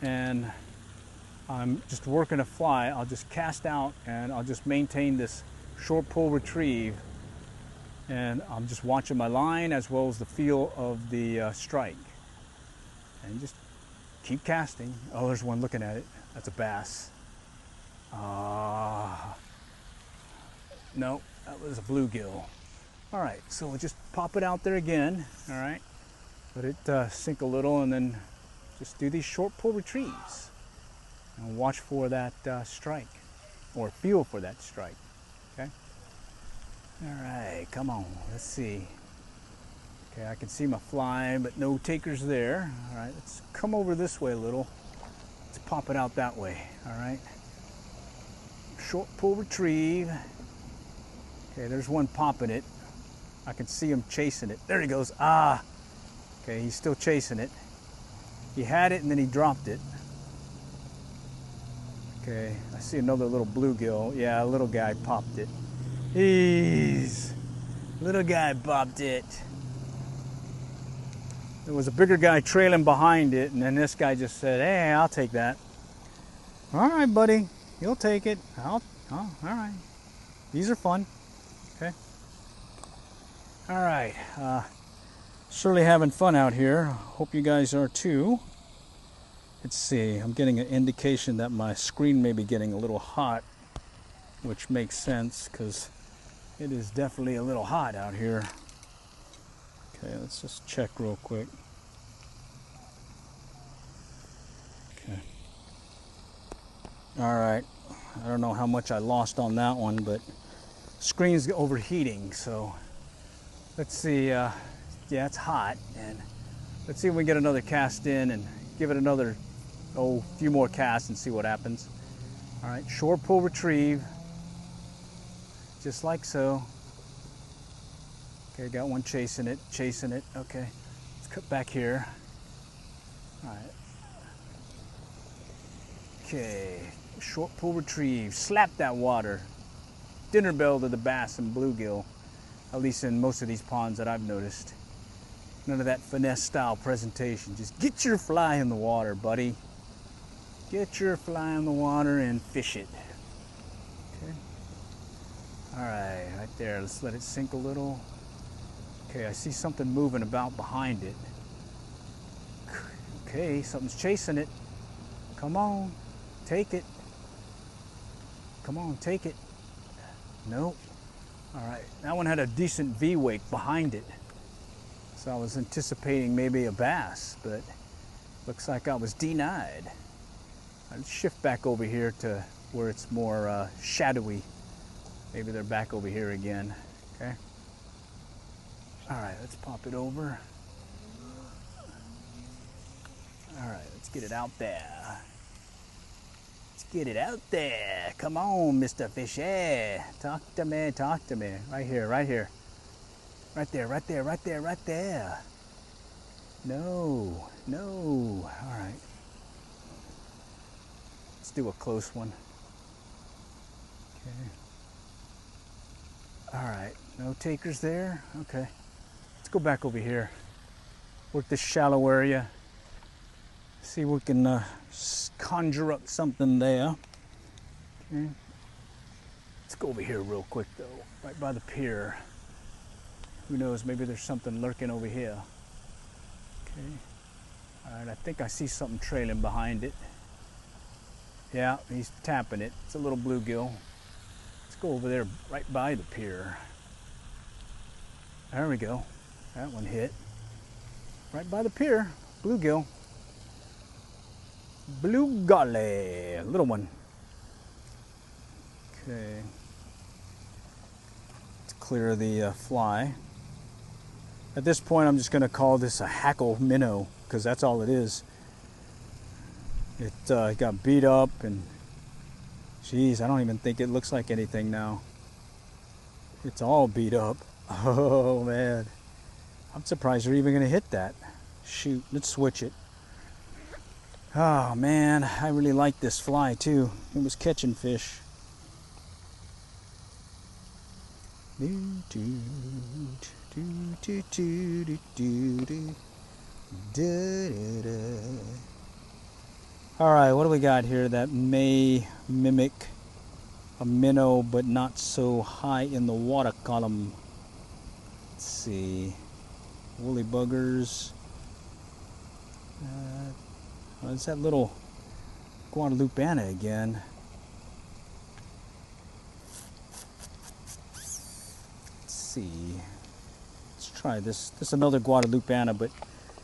and I'm just working a fly. I'll just cast out and I'll just maintain this short pull retrieve, and I'm just watching my line as well as the feel of the strike, and just keep casting. Oh, there's one looking at it. That's a bass. No, that was a bluegill. All right, so we'll just pop it out there again. All right, let it sink a little, and then just do these short pull retrieves and watch for that strike, or feel for that strike. Okay. All right, come on, let's see. Okay, I can see my fly, but no takers there. All right, let's come over this way a little. Let's pop it out that way. All right, short pull retrieve. Okay, there's one popping it. I can see him chasing it. There he goes. Ah, okay, he's still chasing it. He had it and then he dropped it. Okay, I see another little bluegill. Yeah, a little guy popped it. Little guy popped it. There was a bigger guy trailing behind it, and then this guy just said, "Hey, I'll take that." All right, buddy, you'll take it. Oh, all right. These are fun. Okay. All right. Surely having fun out here. Hope you guys are too. Let's see. I'm getting an indication that my screen may be getting a little hot, which makes sense because it is definitely a little hot out here. Okay, let's just check real quick. Okay. All right. I don't know how much I lost on that one, but screen's overheating, so let's see. Yeah, it's hot, and let's see if we can get another cast in and give it another few more casts and see what happens. All right, short pull retrieve, just like so. Okay, got one chasing it. Okay, let's cut back here. All right. Okay, short pull retrieve, slap that water. Dinner bell to the bass and bluegill, at least in most of these ponds that I've noticed. None of that finesse style presentation. Just get your fly in the water, buddy. Get your fly in the water and fish it. Okay. All right, right there. Let's let it sink a little. Okay, I see something moving about behind it. Okay, something's chasing it. Come on, take it. Come on, take it. Nope. All right, that one had a decent V-wake behind it. So I was anticipating maybe a bass, but looks like I was denied. Let's shift back over here to where it's more shadowy. Maybe they're back over here again, okay? All right, let's pop it over. All right, let's get it out there. Let's get it out there. Come on, Mr. Fishy. Talk to me, talk to me. Right here, right here. Right there, right there, right there, right there. No, no. All right. Let's do a close one. Okay. All right, no takers there. Okay. Let's go back over here. Work this shallow area. See if we can conjure up something there. Okay. Let's go over here real quick though, right by the pier. Who knows, maybe there's something lurking over here. Okay. All right, I think I see something trailing behind it. Yeah, he's tapping it. It's a little bluegill. Let's go over there right by the pier. There we go. That one hit. Right by the pier. Bluegill. Blue golly. Little one. Okay. Let's clear the fly. At this point, I'm just going to call this a hackle minnow, because that's all it is. It got beat up, and geez, I don't even think it looks like anything now. It's all beat up. Oh man, I'm surprised you're even going to hit that. Shoot, let's switch it. Oh man, I really like this fly too. It was catching fish. Alright, what do we got here that may mimic a minnow but not so high in the water column? Let's see. Woolly buggers. It's that little Guadalupeana again. Let's see. Let's try this. This is another Guadalupeana, but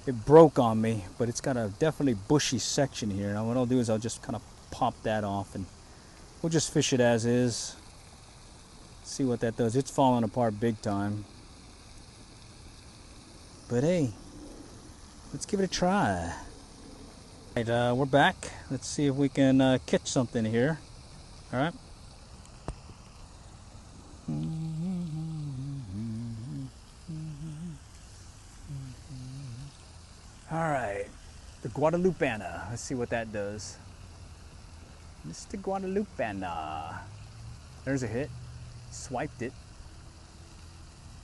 it broke on me. But it's got a definitely bushy section here. Now what I'll do is I'll just kind of pop that off, and we'll just fish it as is. See what that does. It's falling apart big time. But hey, let's give it a try. Alright, we're back. Let's see if we can catch something here. Alright. Alright, the Guadalupeana. Let's see what that does. Mr. Guadalupeana. There's a hit. Swiped it.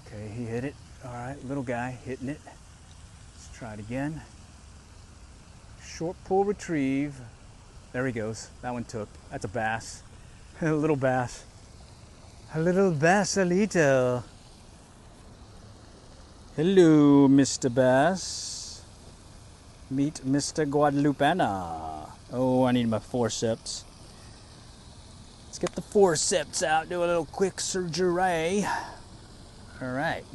Okay, he hit it. Alright, little guy hitting it. Let's try it again. Short pull retrieve. There he goes. That one took. That's a bass. A little bass. A little bassalito. Hello, Mr. Bass. Meet Mr. Guadalupeana. Oh, I need my forceps. Let's get the forceps out. Do a little quick surgery. Alright.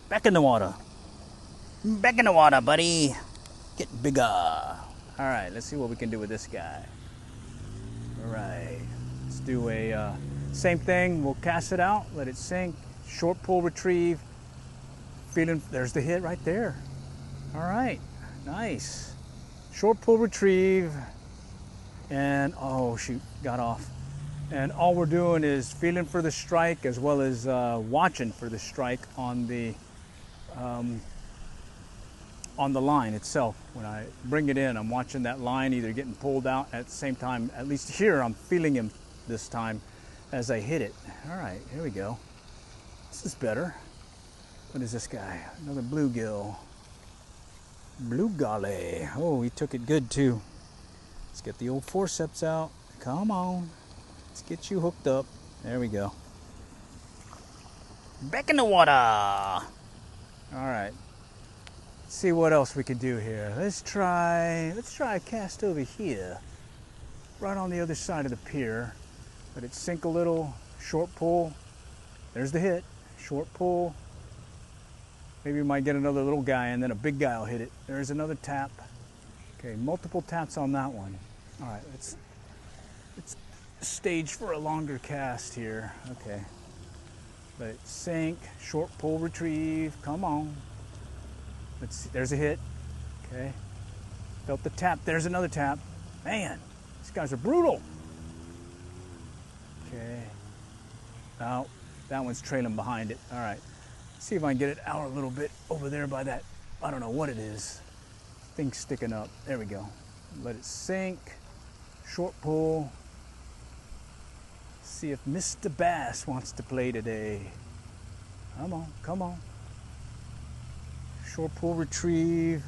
Back in the water. Back in the water, buddy. Get bigger. Alright, let's see what we can do with this guy. Alright. Let's do a same thing. We'll cast it out, let it sink. Short pull retrieve. Feeling, there's the hit right there. Alright. Nice. Short pull retrieve. And oh shoot, got off. And all we're doing is feeling for the strike as well as watching for the strike on the line itself. When I bring it in, I'm watching that line either getting pulled out at the same time. At least here, I'm feeling him this time as I hit it. All right, here we go. This is better. What is this guy? Another bluegill. Blue golly. Oh, he took it good too. Let's get the old forceps out. Come on. Let's get you hooked up. There we go. Back in the water. All right. Let's see what else we can do here. Let's try a cast over here. Right on the other side of the pier. Let it sink a little. Short pull. There's the hit. Short pull. Maybe we might get another little guy and then a big guy will hit it. There's another tap. Okay, multiple taps on that one. All right, let's stage for a longer cast here. Okay. Let it sink. Short pull retrieve. Come on. Let's see. There's a hit. Okay. Felt the tap. There's another tap. Man, these guys are brutal. Okay. Now, that one's trailing behind it. All right. See if I can get it out a little bit over there by that, I don't know what it is. Thing sticking up. There we go. Let it sink. Short pull. See if Mr. Bass wants to play today. Come on, come on. Short pull retrieve.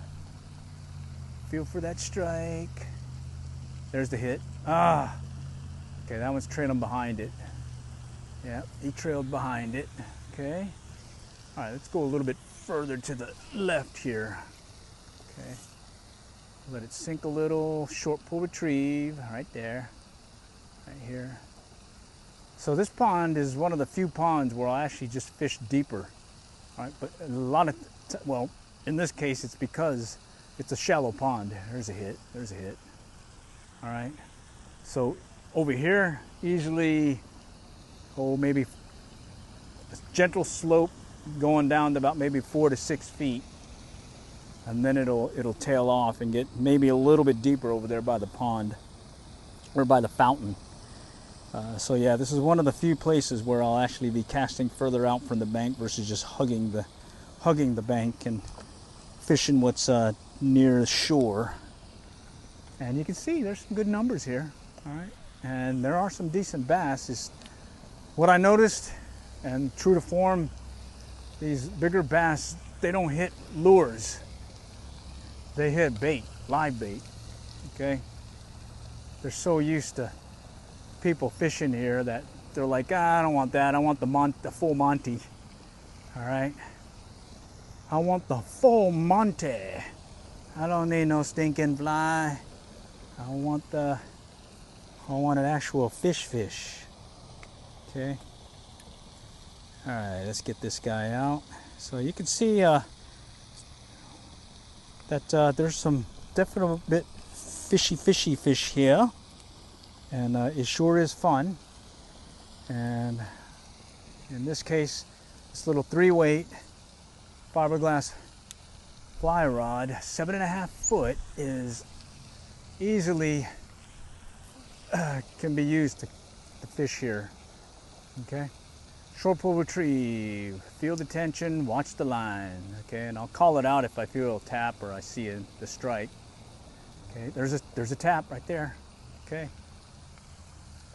Feel for that strike. There's the hit. Ah. Okay, that one's trailing behind it. Yeah, he trailed behind it. Okay. All right, let's go a little bit further to the left here. Okay, let it sink a little. Short pull retrieve right there, right here. So this pond is one of the few ponds where I actually just fish deeper. All right, but a lot of, well, in this case, it's because it's a shallow pond. There's a hit, there's a hit. All right, so over here, easily, oh, maybe a gentle slope going down to about maybe 4 to 6 feet. And then it'll tail off and get maybe a little bit deeper over there by the pond or by the fountain. So yeah, this is one of the few places where I'll actually be casting further out from the bank versus just hugging the bank and fishing what's near the shore. And you can see there's some good numbers here. All right, and there are some decent bass. Is what I noticed, and true to form, these bigger bass, they don't hit lures. They hit bait, live bait. Okay, they're so used to people fishing here that they're like, I don't want that. I want the full Monty. All right, I want the full Monty. I don't need no stinking fly. I want an actual fish. Okay. All right, let's get this guy out. So you can see that there's some definite bit fishy fish here, and it sure is fun. And in this case, this little 3-weight fiberglass fly rod, 7.5 foot, is easily can be used to fish here. Okay, short pull retrieve, feel the tension, watch the line. Okay, and I'll call it out if I feel a tap or I see the strike. Okay, there's a tap right there. Okay.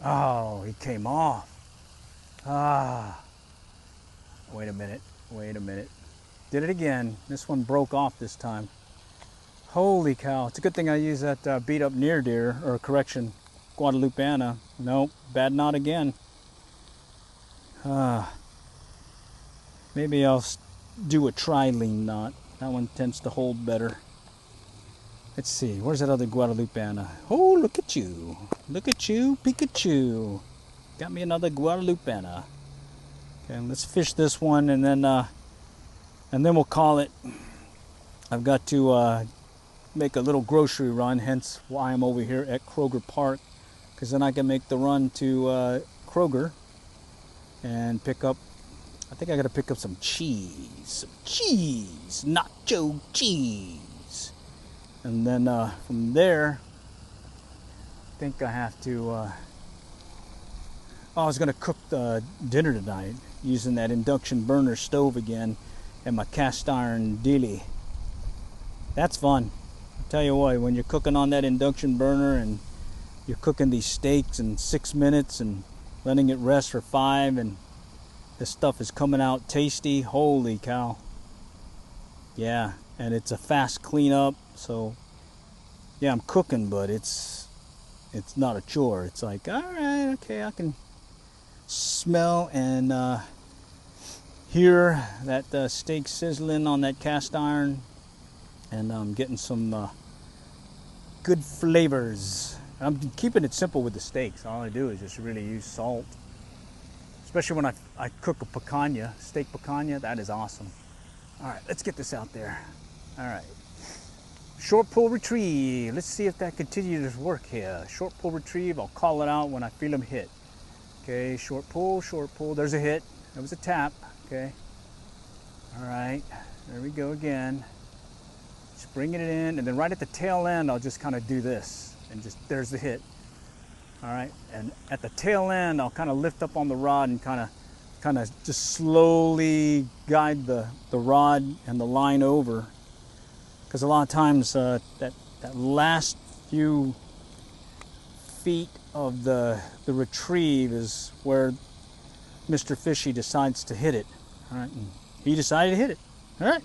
Oh, he came off. Ah. Wait a minute. Did it again. This one broke off this time. Holy cow. It's a good thing I use that beat up near deer, or correction, Guadalupeana. Nope, bad knot again. Maybe I'll do a tri-lean knot. That one tends to hold better. Let's see, where's that other Guadalupeana? Oh, look at you, Pikachu. Got me another Guadalupeana. Okay, let's fish this one, and then we'll call it. I've got to make a little grocery run, hence why I'm over here at Kroger Park, because then I can make the run to Kroger and pick up, I think I got to pick up some cheese, nacho cheese. And then from there, I think I have to, I was going to cook the dinner tonight using that induction burner stove again and my cast iron dilly. That's fun. I'll tell you what, when you're cooking on that induction burner and you're cooking these steaks in 6 minutes and letting it rest for 5, and this stuff is coming out tasty, holy cow. Yeah, and it's a fast cleanup. So yeah, I'm cooking, but it's not a chore. It's like, all right, okay, I can smell and hear that steak sizzling on that cast iron, and I'm getting some good flavors. I'm keeping it simple with the steaks. All I do is just really use salt, especially when I cook a picanha, steak picanha. That is awesome. All right, let's get this out there. All right, short pull retrieve. Let's see if that continues to work here. Short pull retrieve. I'll call it out when I feel them hit. Okay, short pull. There's a hit. There was a tap. Okay. All right, there we go again. Just bringing it in, and then right at the tail end, I'll just kind of do this, and just, there's the hit. All right, and at the tail end, I'll kind of lift up on the rod and kind of just slowly guide the rod and the line over, because a lot of times that last few feet of the retrieve is where Mr. Fishy decides to hit it. All right, and he decided to hit it. All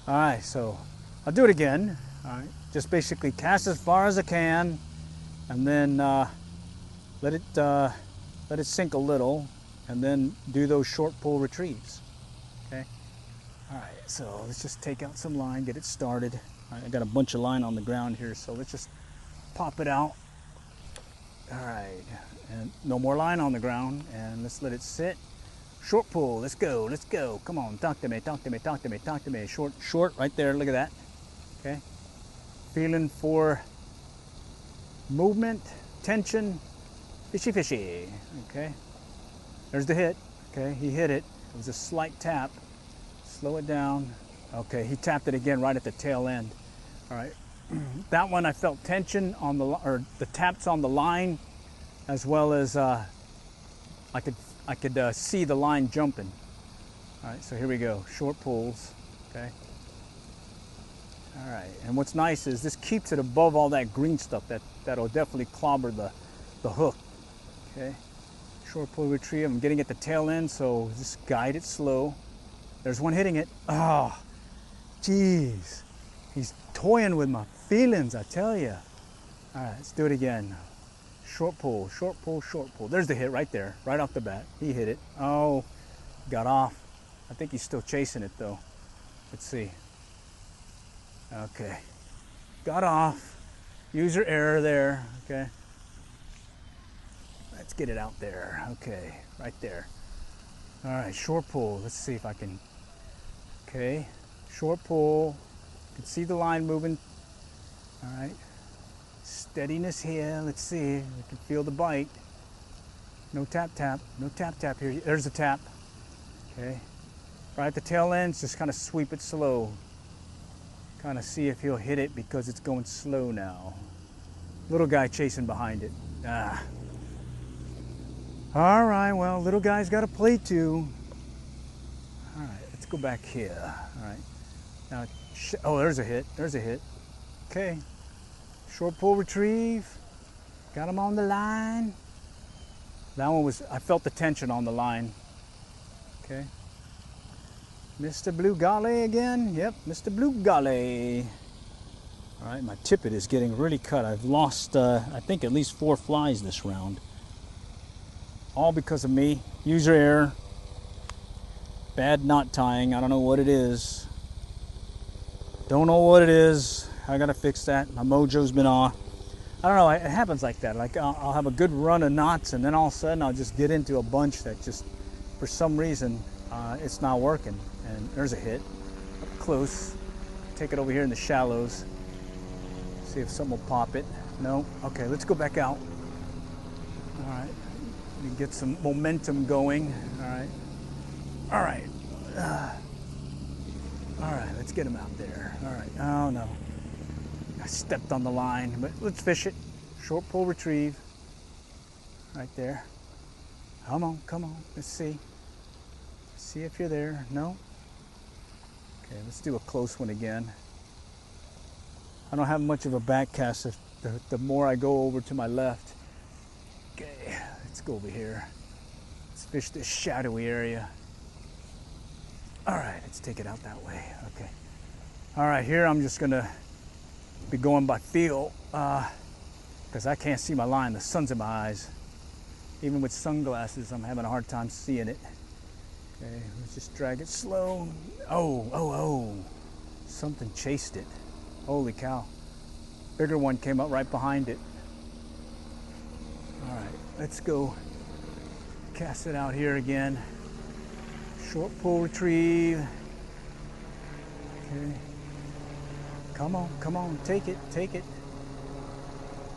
right, so I'll do it again. All right, just basically cast as far as I can, and then let it sink a little, and then do those short pull retrieves. Okay, All right, so let's just take out some line, get it started. All right, I got a bunch of line on the ground here, so let's just pop it out. All right, and no more line on the ground, and let's let it sit. Short pull, let's go, let's go. Come on, talk to me, talk to me, talk to me, talk to me. Short, short, right there, look at that. Okay, feeling for movement, tension, fishy, fishy. Okay, there's the hit. Okay, he hit it. It was a slight tap. Slow it down. Okay, he tapped it again right at the tail end. All right, that one I felt tension on the taps on the line, as well as I could see the line jumping. All right, so here we go. Short pulls. Okay. All right, and what's nice is this keeps it above all that green stuff that'll definitely clobber the hook. Okay. Short pull retrieve. I'm getting at the tail end, so just guide it slow. There's one hitting it. Oh, jeez. He's toying with my feelings, I tell you. All right, let's do it again. Short pull, short pull, short pull. There's the hit right there, right off the bat. He hit it. Oh, got off. I think he's still chasing it though. Let's see. Okay, got off. User error there, okay. Let's get it out there. Okay, right there. All right, short pull. Let's see if I can. Okay, short pull. You can see the line moving. All right, steadiness here. Let's see. We can feel the bite. No tap tap. No tap tap here. There's a tap. Okay, right at the tail end. Just kind of sweep it slow. Kind of see if he'll hit it because it's going slow now. Little guy chasing behind it. Ah. All right, well, little guy's got to play too. All right, let's go back here. All right, now, oh, there's a hit. There's a hit. Okay, short pull retrieve. Got him on the line. That one was, I felt the tension on the line. Okay. Mr. Blue Golly again. Yep, Mr. Blue Golly. All right, my tippet is getting really cut. I've lost, I think, at least 4 flies this round. All because of me. User error. Bad knot tying. I don't know what it is. Don't know what it is. I gotta fix that. My mojo's been off. I don't know. It happens like that. Like I'll have a good run of knots, and then all of a sudden I'll just get into a bunch that just, for some reason, it's not working. And there's a hit. Up close. Take it over here in the shallows. See if something will pop it. No. Okay. Let's go back out. All right. Get some momentum going. All right. All right. All right, let's get him out there. All right. Oh no, I stepped on the line, but let's fish it. Short pull retrieve. Right there. Come on, come on. Let's see. See if you're there. No. Okay, let's do a close one again. I don't have much of a back cast. The more I go over to my left. Okay. Let's go over here. Let's fish this shadowy area. All right, let's take it out that way. Okay. All right, here I'm just gonna be going by feel because I can't see my line. The sun's in my eyes. Even with sunglasses, I'm having a hard time seeing it. Okay, let's just drag it slow. Oh. Something chased it. Holy cow. Bigger one came up right behind it. All right. Let's go cast it out here again. Short pull retrieve. Okay. Come on, take it.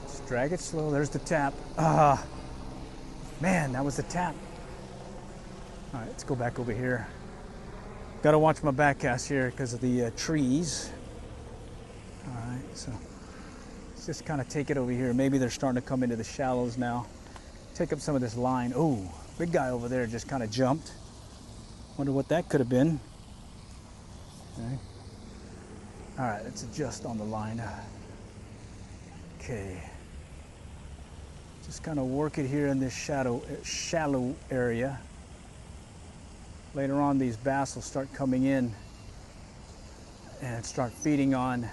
Just drag it slow. There's the tap. Man, that was the tap. All right, let's go back over here. Got to watch my back cast here because of the trees. All right, so let's just kind of take it over here. Maybe they're starting to come into the shallows now. Take up some of this line. Oh, big guy over there just kind of jumped. Wonder what that could have been. Okay. All right, let's adjust on the line. Okay. Just kind of work it here in this shallow area. Later on, these bass will start coming in and start feeding on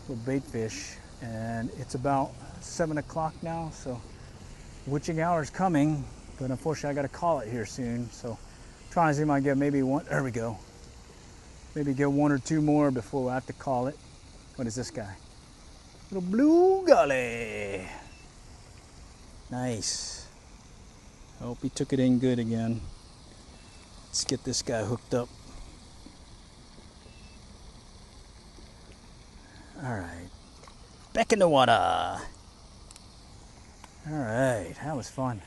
little bait fish. And it's about 7 o'clock now, so witching hour is coming, but unfortunately I got to call it here soon. So trying to see if I can get maybe one. There we go. Maybe get one or two more before I have to call it. What is this guy? Little blue gully. Nice. I hope he took it in good again. Let's get this guy hooked up. All right. Back in the water. All right, that was fun.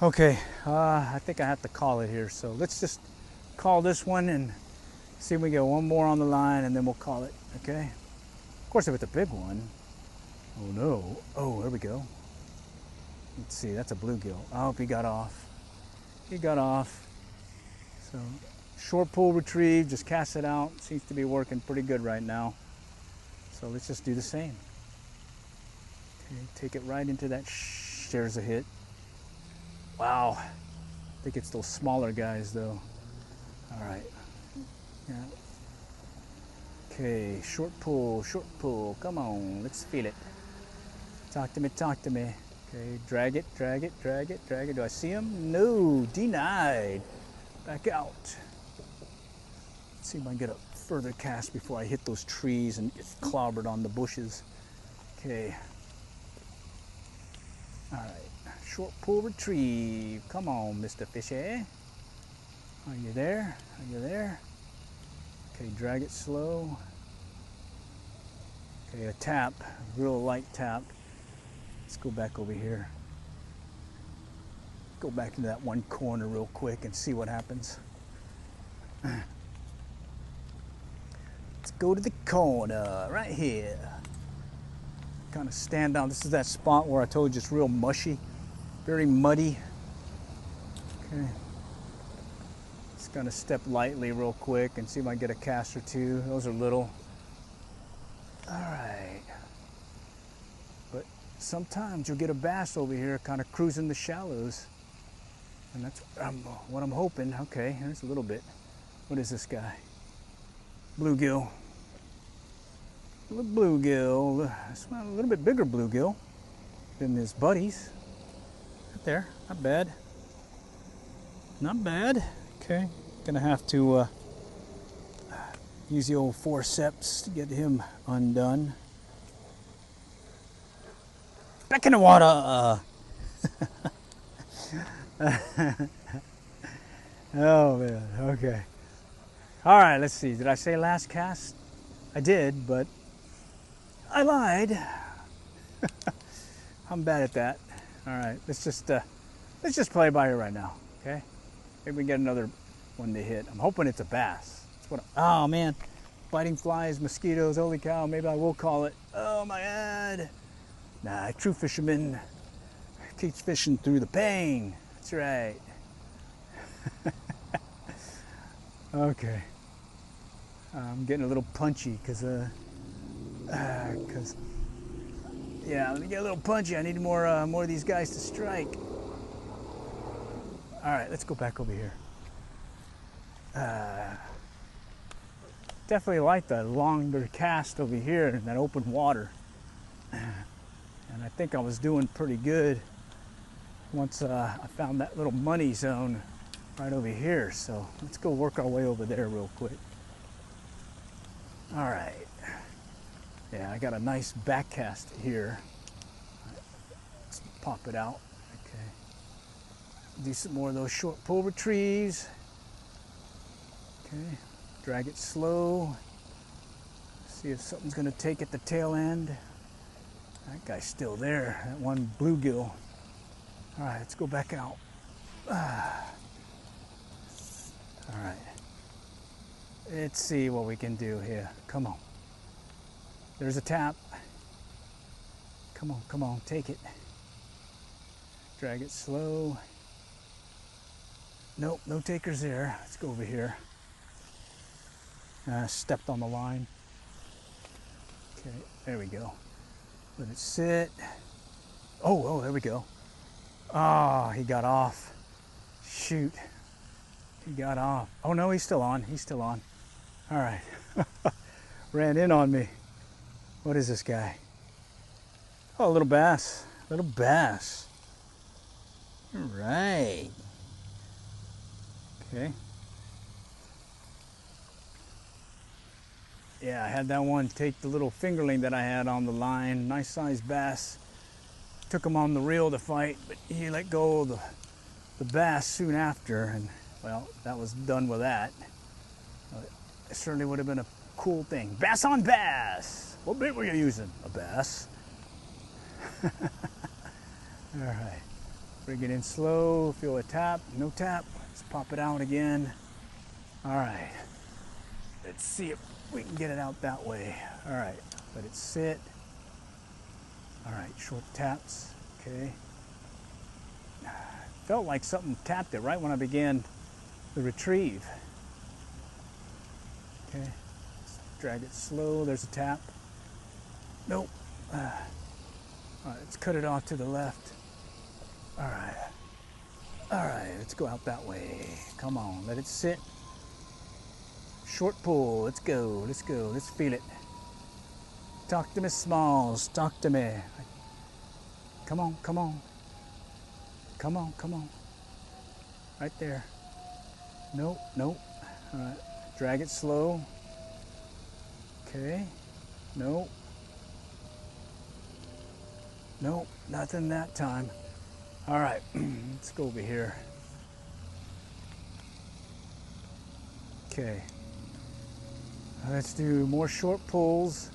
Okay, I think I have to call it here. So let's just call this one and see if we get one more on the line, and then we'll call it, okay? Of course, if it's a big one. Oh no. Oh, there we go. Let's see, that's a bluegill. Oh, he got off. He got off. So, short pull retrieve, just cast it out. Seems to be working pretty good right now. So let's just do the same. Okay, take it right into that. There's a hit. Wow. I think it's those smaller guys though. All right. Yeah. Okay, short pull, come on, let's feel it. Talk to me, talk to me. Okay, drag it, drag it, drag it, drag it. Do I see him? No, denied. Back out. Let's see if I can get a further cast before I hit those trees and get clobbered on the bushes. Okay. All right, short pull retrieve. Come on, Mr. Fishy. Are you there? Are you there? Okay, drag it slow. Okay, a tap, real light tap. Let's go back over here. Go back into that one corner real quick and see what happens. Let's go to the corner, right here. Kind of stand down. This is that spot where I told you it's real mushy, very muddy. Okay. Just gonna step lightly real quick and see if I can get a cast or two. Those are little. All right. But sometimes you'll get a bass over here kind of cruising the shallows. And that's what I'm hoping. Okay, there's a little bit. What is this guy? Bluegill. Little bluegill. It's a little bit bigger bluegill than his buddies. Right there, not bad. Not bad. Okay, gonna have to use the old forceps to get him undone. Back in the water. Oh man, okay. All right, let's see. Did I say last cast? I did, but I lied. I'm bad at that. All right, let's just play by ear right now, okay? Maybe we get another one to hit. I'm hoping it's a bass. That's what. Oh man, biting flies, mosquitoes. Holy cow! Maybe I will call it. Oh my God. Nah, true fisherman keeps fishing through the pain. That's right. Okay. I'm getting a little punchy because yeah, let me get a little punchy. I need more of these guys to strike. All right, let's go back over here. Definitely like the longer cast over here in that open water. And I think I was doing pretty good once I found that little money zone right over here. So let's go work our way over there real quick. All right. Yeah, I got a nice back cast here. Let's pop it out. Okay. Do some more of those short pull retrieves. Okay. Drag it slow. See if something's gonna take at the tail end. That guy's still there. That one bluegill. All right, let's go back out. All right. Let's see what we can do here. Come on. There's a tap. Come on, take it. Drag it slow. Nope, no takers there. Let's go over here. Stepped on the line. Okay, there we go. Let it sit. Oh, there we go. Ah, he got off. Shoot. He got off. Oh no, he's still on. He's still on. All right. Ran in on me. What is this guy? Oh, a little bass. Little bass. All right. Okay. Yeah, I had that one take the little fingerling that I had on the line. Nice sized bass. Took him on the reel to fight, but he let go of the bass soon after, and well, that was done with that. It certainly would have been a cool thing. Bass on bass! What bait were you using? A bass. Alright, bring it in slow, feel a tap, no tap. Let's pop it out again. Alright, let's see if we can get it out that way. Alright, let it sit. Alright, short taps, okay. Felt like something tapped it right when I began the retrieve. Okay, let's drag it slow, there's a tap. Nope. Alright, let's cut it off to the left. Alright. Alright, let's go out that way. Come on, let it sit. Short pull, let's go, let's go, let's feel it. Talk to me, Smalls, talk to me. Come on, come on. Come on, come on. Right there. Nope, nope. Alright, drag it slow. Okay, nope. Nope, nothing that time. Alright, let's go over here. Okay. Let's do more short pulls.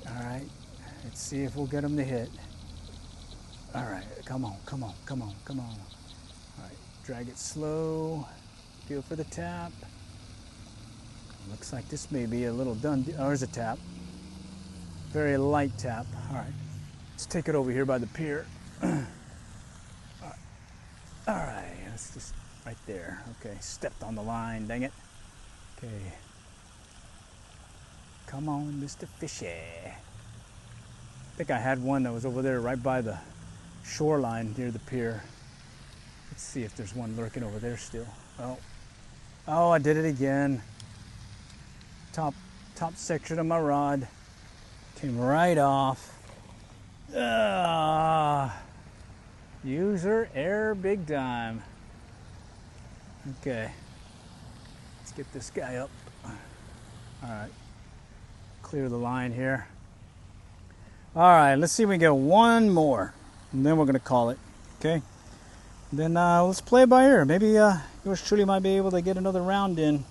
Alright, let's see if we'll get them to hit. Alright, come on, come on, come on, come on. Alright, drag it slow. Feel for the tap. Looks like this may be a little done. Oh, there's a tap. Very light tap. Alright, let's take it over here by the pier. Alright, let's just right there. Okay, stepped on the line, dang it. Okay. Come on, Mr. Fishy. I think I had one that was over there right by the shoreline near the pier. Let's see if there's one lurking over there still. Oh, I did it again. Top section of my rod came right off. User error big time. Okay, let's get this guy up. All right, clear the line here. All right, let's see if we can get one more, and then we're gonna call it. Okay, then let's play it by ear. Maybe yours truly might be able to get another round in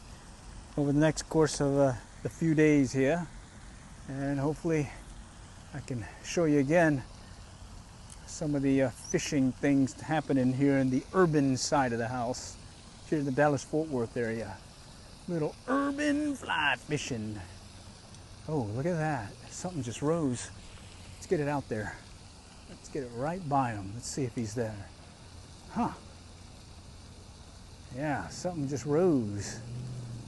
over the next course of the few days here, and hopefully I can show you again some of the fishing things happening here in the urban side of the house, here in the Dallas-Fort Worth area. Little urban fly fishing. Oh, look at that. Something just rose. Let's get it out there. Let's get it right by him. Let's see if he's there. Huh. Yeah, something just rose.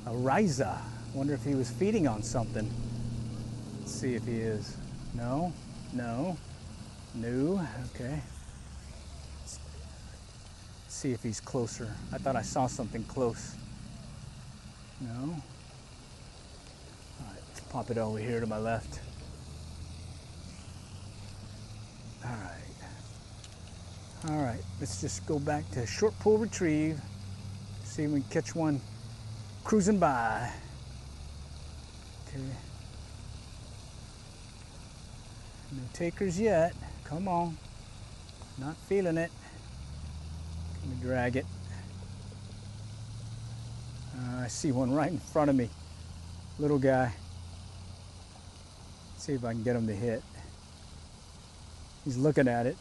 A riza. Wonder if he was feeding on something. Let's see if he is. No, no, no. Okay. Let's see if he's closer. I thought I saw something close. No. All right, let's pop it over here to my left. All right. All right, let's just go back to short pull retrieve. See if we can catch one cruising by. Okay. No takers yet. Come on. Not feeling it. Let me drag it. I see one right in front of me. Little guy. See if I can get him to hit. He's looking at it.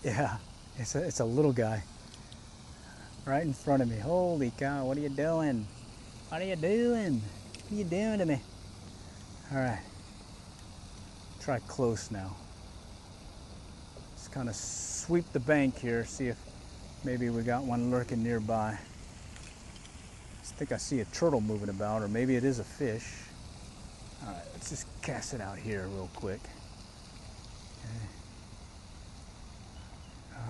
Yeah, it's a little guy. Right in front of me. Holy cow, what are you doing? What are you doing? What are you doing to me? All right. Try close now. Just kind of sweep the bank here, see if maybe we got one lurking nearby. I think I see a turtle moving about, or maybe it is a fish. All right, let's just cast it out here real quick. Okay.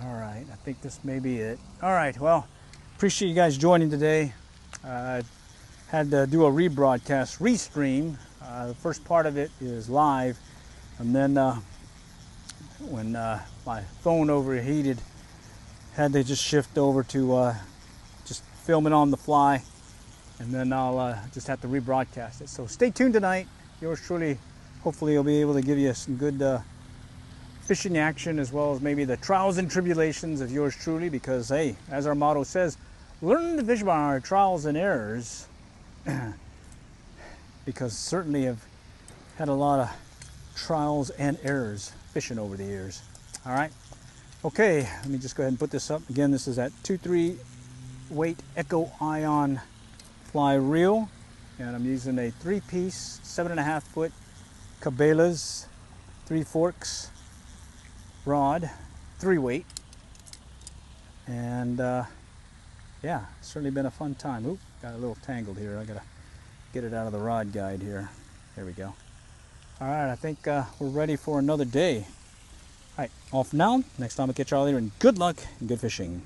All right, I think this may be it. All right, well, appreciate you guys joining today. Had to do a rebroadcast, restream. The first part of it is live, and then when my phone overheated, had to just shift over to just filming on the fly. and then I'll just have to rebroadcast it. So stay tuned tonight. Yours truly, hopefully, will be able to give you some good fishing action, as well as maybe the trials and tribulations of yours truly, because hey, as our motto says, learn to fish by our trials and errors. Because certainly I've had a lot of trials and errors fishing over the years. All right, okay, let me just go ahead and put this up again. This is that 2-3 weight Echo Ion fly reel, and I'm using a 3-piece 7.5 foot Cabela's 3 forks rod, 3 weight, and yeah, certainly been a fun time. Oop, got a little tangled here. I gotta get it out of the rod guide here. There we go. All right, I think we're ready for another day. All right, off now. Next time I'll catch y'all later, and good luck and good fishing.